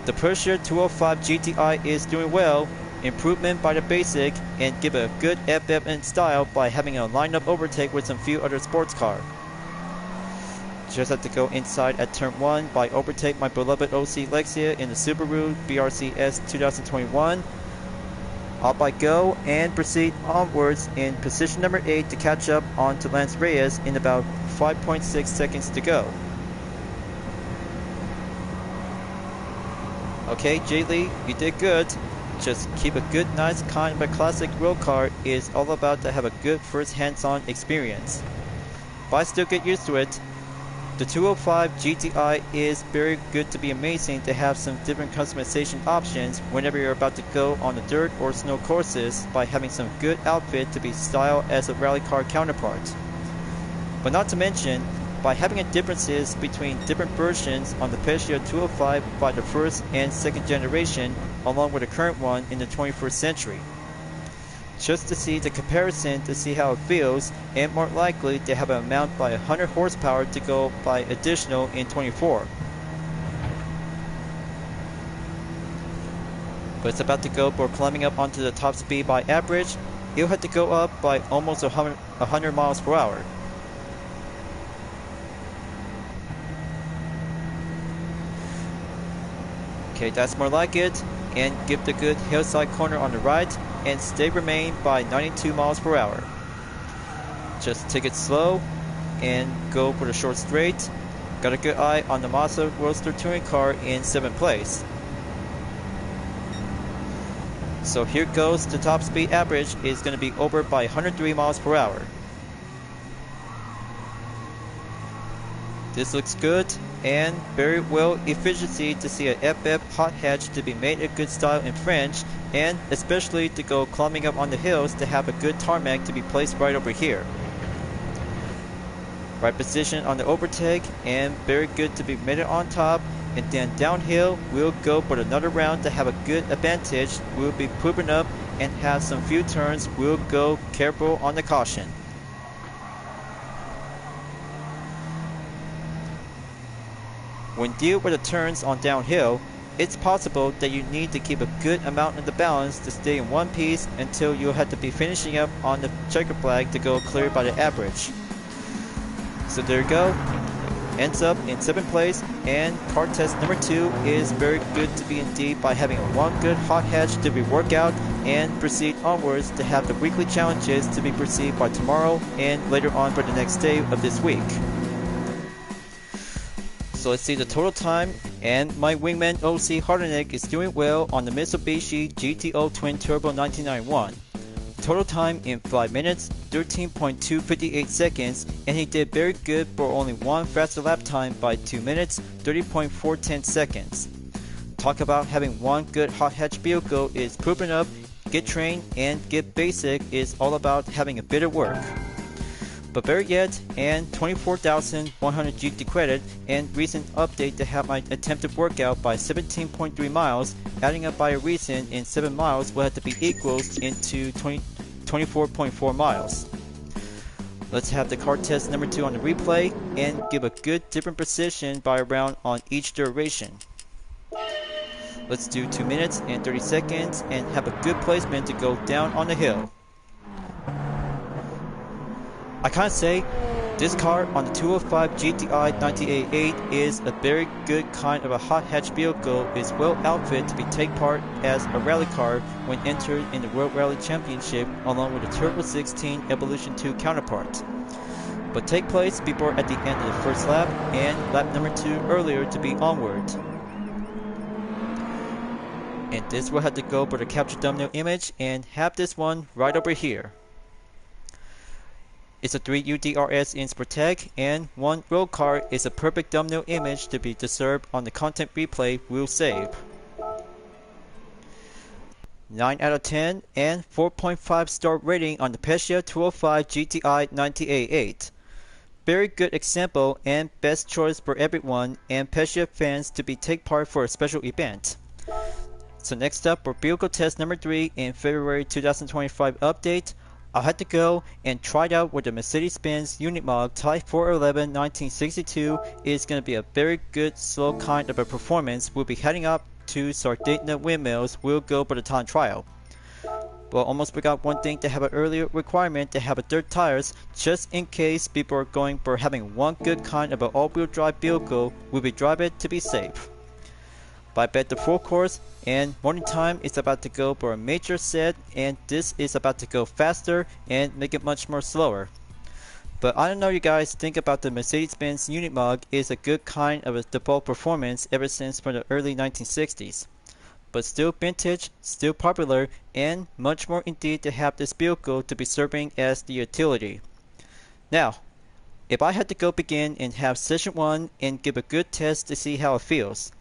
The Peugeot 205 GTI is doing well, improvement by the basic, and give a good FF in style by having a lineup overtake with some few other sports car. Just have to go inside at turn 1 by overtake my beloved OC Lexia in the Subaru BRZ S 2021. Up I go and proceed onwards in position number 8 to catch up on to Lance Reyes in about 5.6 seconds to go. Okay, Jay Lee, you did good. Just keep a good, nice kind of a classic road car is all about to have a good first hands-on experience. But I still get used to it. The 205 GTI is very good to be amazing to have some different customization options whenever you're about to go on the dirt or snow courses by having some good outfit to be styled as a rally car counterpart. But not to mention, by having differences between different versions on the Peugeot 205 by the first and second generation along with the current one in the 21st century. just to see the comparison to see how it feels, and more likely they have an amount by 100 horsepower to go by additional in 24. But it's about to go for climbing up onto the top speed by average. It'll have to go up by almost 100 miles per hour. Okay, that's more like it. And give the good hillside corner on the right and stay remain by 92 miles per hour. Just take it slow and go for the short straight. Got a good eye on the Mazda Roadster touring car in 7th place. So here goes. The top speed average is going to be over by 103 miles per hour. This looks good and very well efficiency to see a FF hot hatch to be made a good style in French, and especially to go climbing up on the hills to have a good tarmac to be placed right over here. Right position on the overtake and very good to be made it on top, and then downhill we'll go for another round to have a good advantage. We'll be pooping up and have some few turns. We'll go careful on the caution. When deal with the turns on downhill, it's possible that you need to keep a good amount of the balance to stay in one piece until you'll have to be finishing up on the checker flag to go clear by the average. So there you go. Ends up in 7th place, and car test number 2 is very good to be indeed by having one good hot hatch to be worked out and proceed onwards to have the weekly challenges to be perceived by tomorrow and later on for the next day of this week. So let's see the total time, and my wingman OC Hardenek is doing well on the Mitsubishi GTO Twin Turbo 1991. Total time in 5 minutes, 13.258 seconds, and he did very good for only one faster lap time by 2 minutes, 30.410 seconds. Talk about having one good hot hatch vehicle is pooping up, get trained, and get basic is all about having a bit of work. But better yet, and 24,100 GT credit, and recent update to have my attempted workout by 17.3 miles, adding up by a recent in 7 miles will have to be equals into 24.4 miles. Let's have the car test number 2 on the replay, and give a good different precision by a round on each duration. Let's do 2 minutes and 30 seconds, and have a good placement to go down on the hill. I can't say this car on the 205 GTI 988 is a very good kind of a hot hatch vehicle, is well outfitted to be take part as a rally car when entered in the World Rally Championship along with the Turbo 16 Evolution 2 counterpart. But take place before at the end of the first lap and lap number 2 earlier to be onward. And this will have to go for the capture thumbnail image and have this one right over here. It's a 3 UDRS in Protect, and one road car is a perfect thumbnail image to be disturbed on the content replay we'll save. 9 out of 10 and 4.5 star rating on the Peugeot 205 GTI 988. Very good example and best choice for everyone and Peugeot fans to be take part for a special event. So next up for vehicle test number 3 in February 2025 update. I'll have to go and try it out with the Mercedes-Benz Unimog Type 411 1962. It's going to be a very good slow kind of a performance. We'll be heading up to Sardegna windmills. We'll go for the time trial. Well, almost forgot one thing, to have an earlier requirement to have a dirt tires just in case people are going for having one good kind of an all-wheel drive vehicle. We'll be driving it to be safe. But I bet the full course and morning time is about to go for a major set, and this is about to go faster and make it much more slower. But I don't know you guys think about the Mercedes-Benz Unimog is a good kind of a default performance ever since from the early 1960s. But still vintage, still popular, and much more indeed to have this vehicle to be serving as the utility. Now, if I had to go begin and have session 1 and give a good test to see how it feels.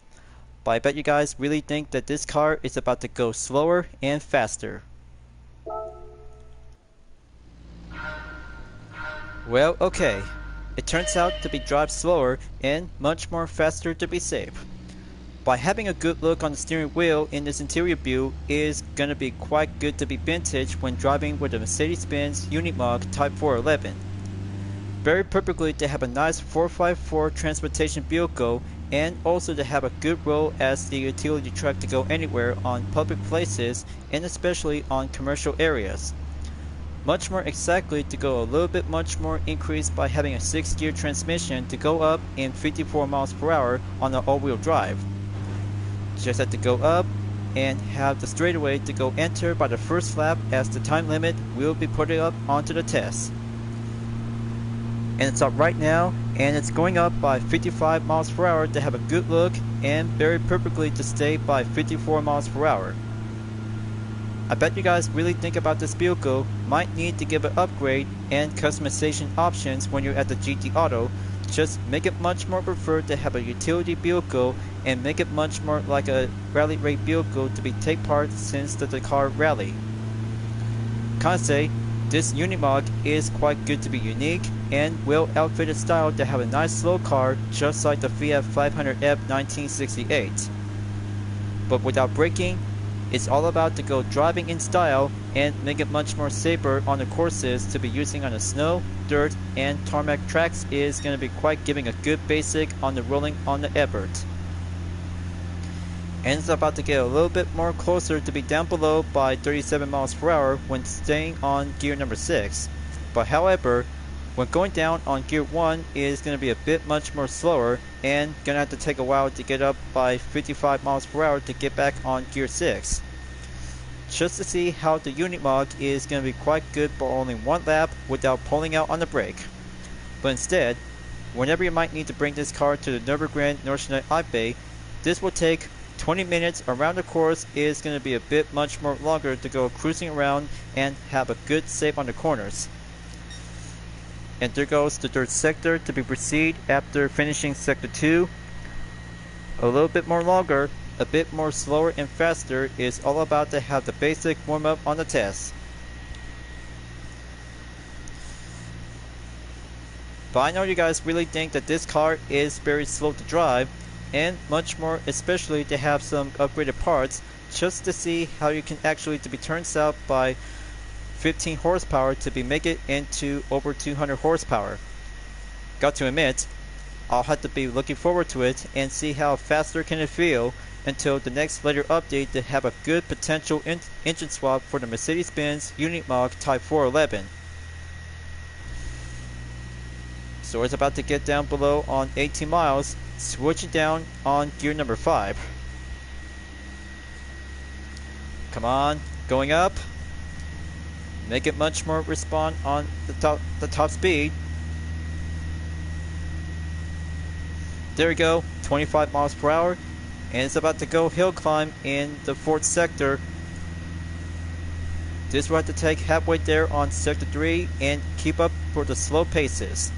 But I bet you guys really think that this car is about to go slower and faster. Well, okay. It turns out to be drive slower and much more faster to be safe. By having a good look on the steering wheel in this interior view is going to be quite good to be vintage when driving with a Mercedes-Benz Unimog Type 411. Very perfectly to have a nice 4x4 transportation vehicle and also to have a good role as the utility truck to go anywhere on public places and especially on commercial areas. Much more exactly to go a little bit much more increased by having a 6-gear transmission to go up in 54 miles per hour on the all-wheel drive. Just have to go up and have the straightaway to go enter by the first lap as the time limit will be put up onto the test. And it's up right now and it's going up by 55 miles per hour to have a good look and very perfectly to stay by 54 miles per hour. I bet you guys really think about this vehicle, might need to give an upgrade and customization options when you're at the GT Auto. Just make it much more preferred to have a utility vehicle and make it much more like a rally rate vehicle to be take part since the Dakar Rally. Can say this Unimog is quite good to be unique and well outfitted style to have a nice slow car just like the Fiat 500F 1968. But without braking, it's all about to go driving in style and make it much more safer on the courses to be using on the snow, dirt, and tarmac tracks is going to be quite giving a good basic on the rolling on the Everett. And it's about to get a little bit more closer to be down below by 37 miles per hour when staying on gear number 6. But however, when going down on gear 1 is going to be a bit much more slower and going to have to take a while to get up by 55 miles per hour to get back on gear 6. Just to see how the Unimog is going to be quite good for only one lap without pulling out on the brake. But instead, whenever you might need to bring this car to the Nürburgring Nordschleife, this will take 20 minutes around the course is going to be a bit much more longer to go cruising around and have a good save on the corners. And there goes the third sector to be proceed after finishing sector 2. A little bit more longer, a bit more slower and faster is all about to have the basic warm up on the test. But I know you guys really think that this car is very slow to drive and much more especially to have some upgraded parts just to see how you can actually to be turned out by 15 horsepower to be make it into over 200 horsepower. Got to admit, I'll have to be looking forward to it and see how faster can it feel until the next later update to have a good potential engine swap for the Mercedes-Benz Unimog Type 411. So it's about to get down below on 18 miles, switching down on gear number 5. Come on, going up. Make it much more respond on the top speed. There we go, 25 miles per hour, and it's about to go hill climb in the 4th sector. This will have to take halfway there on sector 3 and keep up for the slow paces.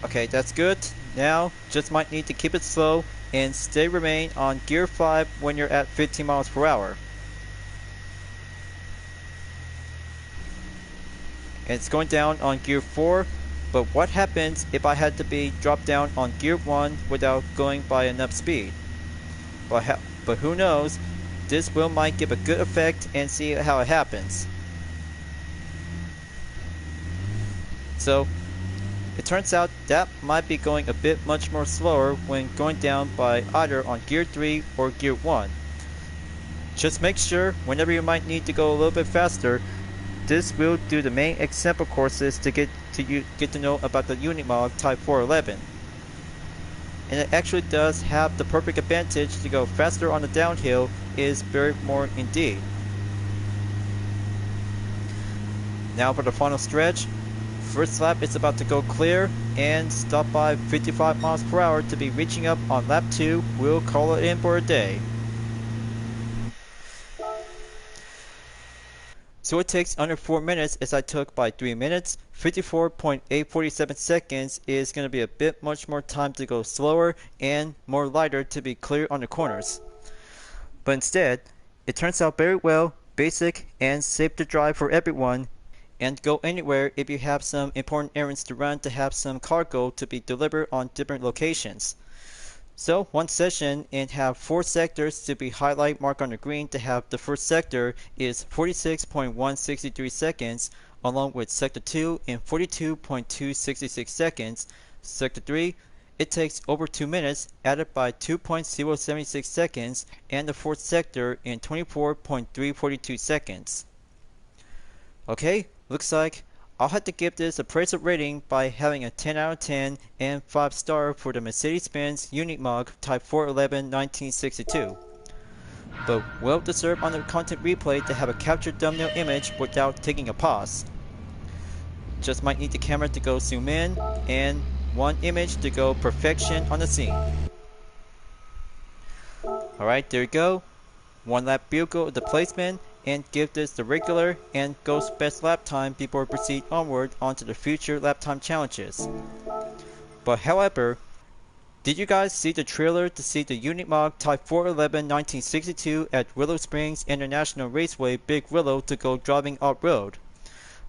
Okay, that's good. Now, just might need to keep it slow and remain on gear 5 when you're at 15 miles per hour. And it's going down on gear 4, but what happens if I had to be dropped down on gear 1 without going by enough speed? But who knows, this might give a good effect and see how it happens. So, it turns out that might be going a bit much more slower when going down by either on gear 3 or gear 1. Just make sure whenever you might need to go a little bit faster, this will do the main example courses to get to know about the Unimog Type 411. And it actually does have the perfect advantage to go faster on the downhill is very more indeed. Now for the final stretch. First lap is about to go clear and stop by 55 miles per hour to be reaching up on lap 2. We'll call it in for a day. So it takes under 4 minutes as I took by 3 minutes. 54.847 seconds is going to be a bit much more time to go slower and more lighter to be clear on the corners. But instead, it turns out very well, basic and safe to drive for everyone. and go anywhere if you have some important errands to run to have some cargo to be delivered on different locations. So one session and have 4 sectors to be highlight marked on the green to have the first sector is 46.163 seconds along with sector 2 in 42.266 seconds. Sector 3 it takes over 2 minutes added by 2.076 seconds and the fourth sector in 24.342 seconds. Okay, looks like I'll have to give this appraisal rating by having a 10 out of 10 and 5 star for the Mercedes-Benz Unimog Type 411 1962. But well deserved on the content replay to have a captured thumbnail image without taking a pause. Just might need the camera to go zoom in and one image to go perfection on the scene. Alright, there you go. One lap vehicle of the placement and give this the regular and ghost best lap time before proceed onward onto the future lap time challenges. But however, did you guys see the trailer to see the Unimog Type 411 1962 at Willow Springs International Raceway Big Willow to go driving off-road?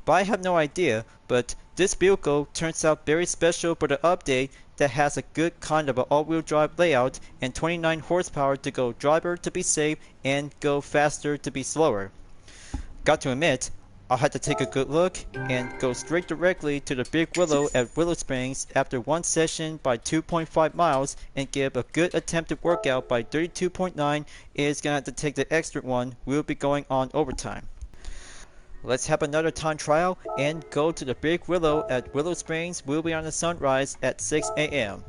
But I have no idea, but this vehicle turns out very special for the update that has a good kind of an all-wheel drive layout and 29 horsepower to go driver to be safe and go faster to be slower. Got to admit, I'll have to take a good look and go straight directly to the Big Willow at Willow Springs after one session by 2.5 miles and give a good attempted workout by 32.9 is gonna have to take the extra one. We'll be going on overtime. Let's have another time trial and go to the Big Willow at Willow Springs. We'll be on the sunrise at 6 a.m.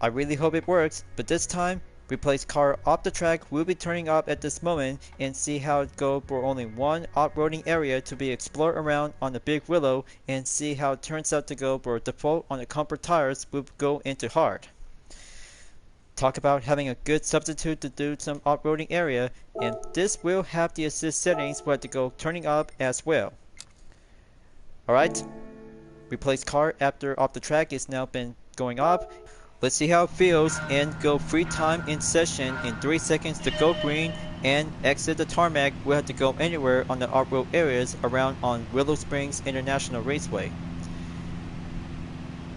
I really hope it works, but this time, replace car off the track. We'll be turning up at this moment and see how it goes for only one off-roading area to be explored around on the Big Willow and see how it turns out to go for default on the comfort tires. We'll go into hard. Talk about having a good substitute to do some off-roading area, and this will have the assist settings we'll have to go turning up as well. Alright, replace car after off the track is now been going up. Let's see how it feels and go free time in session in 3 seconds to go green and exit the tarmac. We'll have to go anywhere on the off-road areas around on Willow Springs International Raceway.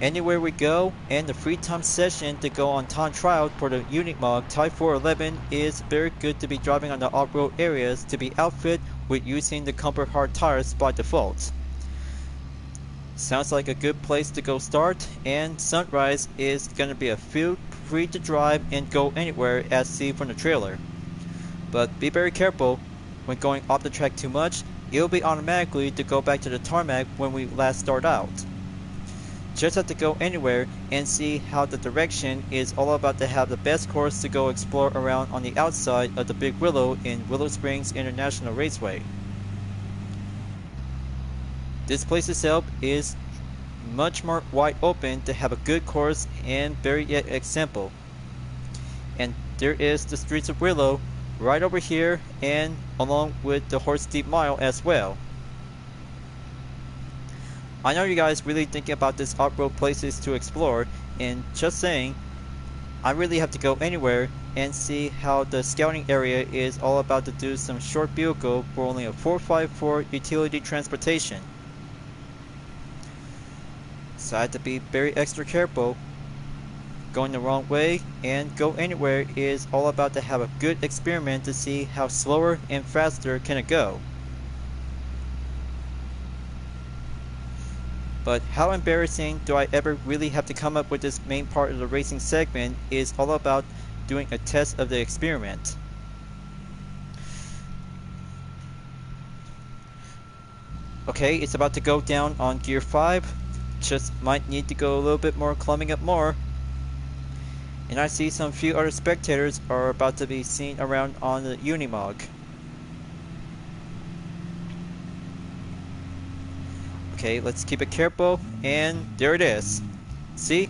Anywhere we go, and the free time session to go on time trial for the Unimog Type 411 is very good to be driving on the off-road areas to be outfit with using the comfort hard tires by default. Sounds like a good place to go start, and sunrise is gonna be a field free to drive and go anywhere as seen from the trailer. But be very careful when going off the track too much. It'll be automatically to go back to the tarmac when we last start out. Just have to go anywhere and see how the direction is all about to have the best course to go explore around on the outside of the Big Willow in Willow Springs International Raceway. This place itself is much more wide open to have a good course and very yet example. And there is the streets of Willow right over here and along with the Horse Deep Mile as well. I know you guys really thinking about this off-road places to explore, and just saying, I really have to go anywhere and see how the scouting area is all about to do some short vehicle for only a 4x4 utility transportation. So I have to be very extra careful. Going the wrong way and go anywhere is all about to have a good experiment to see how slower and faster can it go. But how embarrassing do I ever really have to come up with this main part of the racing segment is all about doing a test of the experiment. Okay, it's about to go down on gear 5. Just might need to go a little bit more, climbing up more. And I see some few other spectators are about to be seen around on the Unimog. Okay, let's keep it careful, and there it is. See?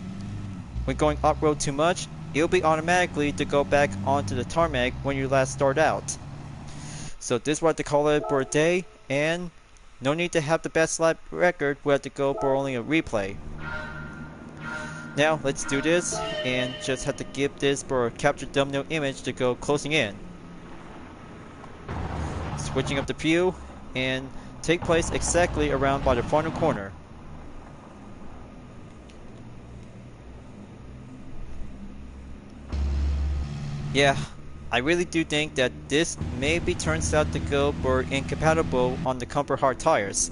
When going off-road too much, it'll be automatically to go back onto the tarmac when you last start out. So this is what to call it for a day, and no need to have the best lap record. We have to go for only a replay. Now let's do this, and just have to give this for a captured thumbnail image to go closing in. Switching up the view, and take place exactly around by the final corner. Yeah, I really do think that this maybe turns out to go for incompatible on the comfort hard tires.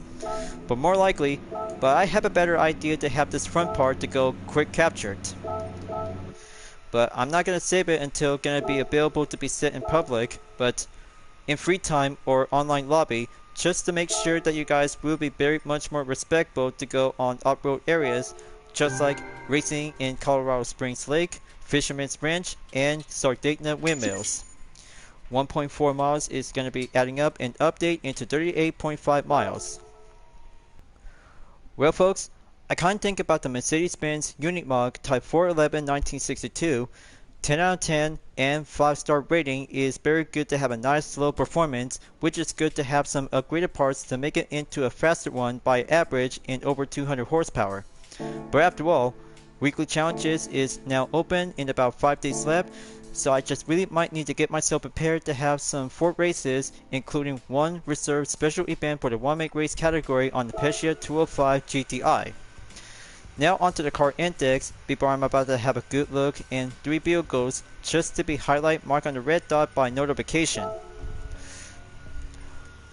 But more likely, but I have a better idea to have this front part to go quick captured. But I'm not gonna save it until gonna be available to be set in public, but in free time or online lobby, just to make sure that you guys will be very much more respectful to go on off-road areas, just like racing in Colorado Springs Lake, Fisherman's Ranch, and Sardegna windmills. 1.4 miles is going to be adding up and update into 38.5 miles. Well folks, I kind of think about the Mercedes-Benz Unimog Type 411 1962, 10 out of 10 and 5-star rating is very good to have a nice slow performance, which is good to have some upgraded parts to make it into a faster one by average in over 200 horsepower. But after all, weekly challenges is now open in about 5 days left, so I just really might need to get myself prepared to have some 4 races, including one reserved special event for the 1-make race category on the Peugeot 205 GTI. Now onto the car index before I'm about to have a good look in 3 vehicles just to be highlight marked on the red dot by notification.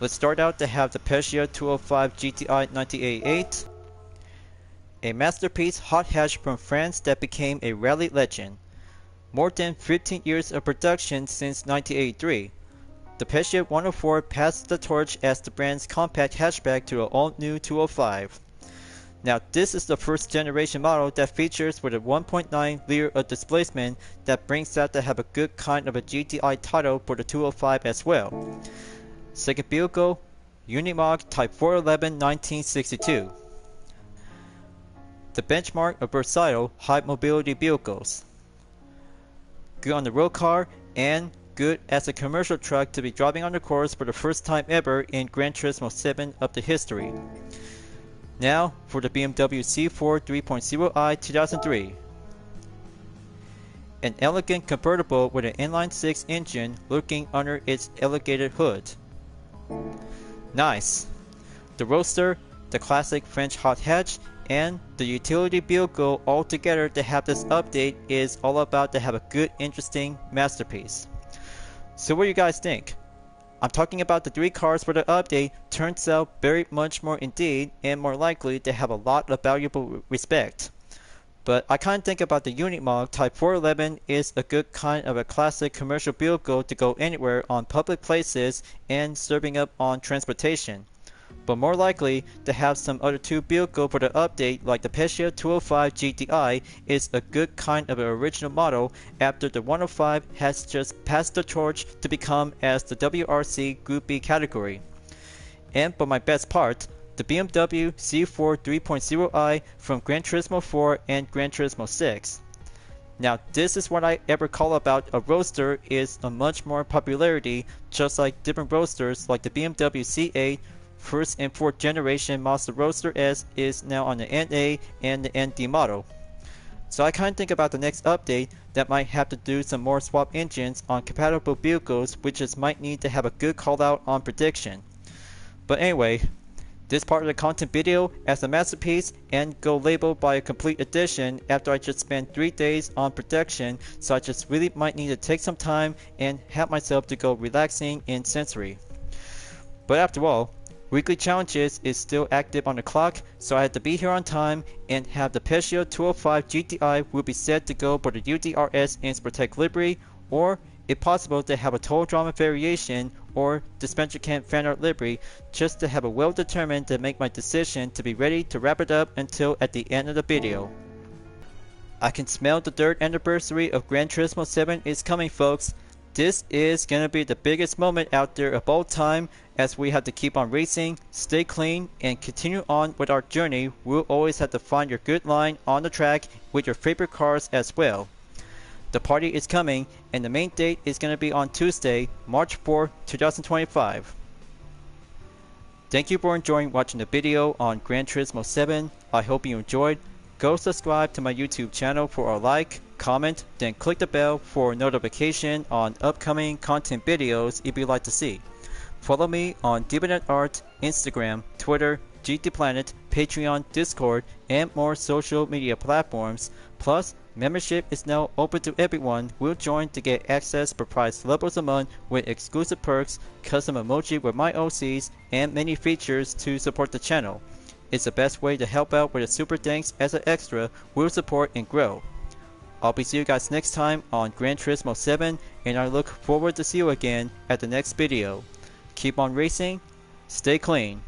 Let's start out to have the Peugeot 205 GTI 1988. A masterpiece hot hatch from France that became a rally legend. More than 15 years of production since 1983. The Peugeot 104 passed the torch as the brand's compact hatchback to the all-new 205. Now this is the first generation model that features with a 1.9 liter of displacement that brings out to have a good kind of a GTI title for the 205 as well. Second vehicle, Unimog Type 411 1962. The benchmark of versatile high mobility vehicles. Good on the road car and good as a commercial truck to be driving on the course for the first time ever in Gran Turismo 7 of the history. Now for the BMW Z4 3.0i 2003. An elegant convertible with an inline-6 engine looking under its elongated hood. Nice. The Roadster, the classic French hot hatch, and the utility vehicle all together to have this update is all about to have a good, interesting masterpiece. So what do you guys think? I'm talking about the 3 cars for the update turns out very much more indeed and more likely to have a lot of valuable respect. But I kind of think about the Unimog Type 411 is a good kind of a classic commercial vehicle to go anywhere on public places and serving up on transportation. But more likely to have some other 2 vehicle for the update like the Peugeot 205 GTI is a good kind of an original model after the 105 has just passed the torch to become as the WRC Group B category. And for my best part, the BMW Z4 3.0i from Gran Turismo 4 and Gran Turismo 6. Now this is what I ever call about a roadster is a much more popularity just like different roadsters like the BMW Z8 first and 4th generation Mazda Roadster S is now on the NA and the ND model. So I kind of think about the next update that might have to do some more swap engines on compatible vehicles which just might need to have a good call out on prediction. But anyway, this part of the content video as a masterpiece and go labeled by a complete edition after I just spent 3 days on production, so I just really might need to take some time and have myself to go relaxing in sensory. But after all, weekly challenges is still active on the clock, so I had to be here on time and have the Peugeot 205 GTI will be set to go for the UDRS Inspirtech livery, or if possible to have a Autodromo variation or dispenser camp fan art livery, just to have a well determined to make my decision to be ready to wrap it up until at the end of the video. I can smell the 3rd anniversary of Gran Turismo 7 is coming folks. This is gonna be the biggest moment out there of all time as we have to keep on racing, stay clean, and continue on with our journey. We'll always have to find your good line on the track with your favorite cars as well. The party is coming and the main date is gonna be on Tuesday, March 4, 2025. Thank you for enjoying watching the video on Gran Turismo 7. I hope you enjoyed. Go subscribe to my YouTube channel for a like, comment, then click the bell for notification on upcoming content videos if you'd like to see. Follow me on DeviantArt, Instagram, Twitter, GT Planet, Patreon, Discord, and more social media platforms. Plus, membership is now open to everyone who will join to get access per price levels a month with exclusive perks, custom emoji with my OCs, and many features to support the channel. It's the best way to help out with a super thanks as an extra will support and grow. I'll be seeing you guys next time on Gran Turismo 7, and I look forward to see you again at the next video. Keep on racing, stay clean.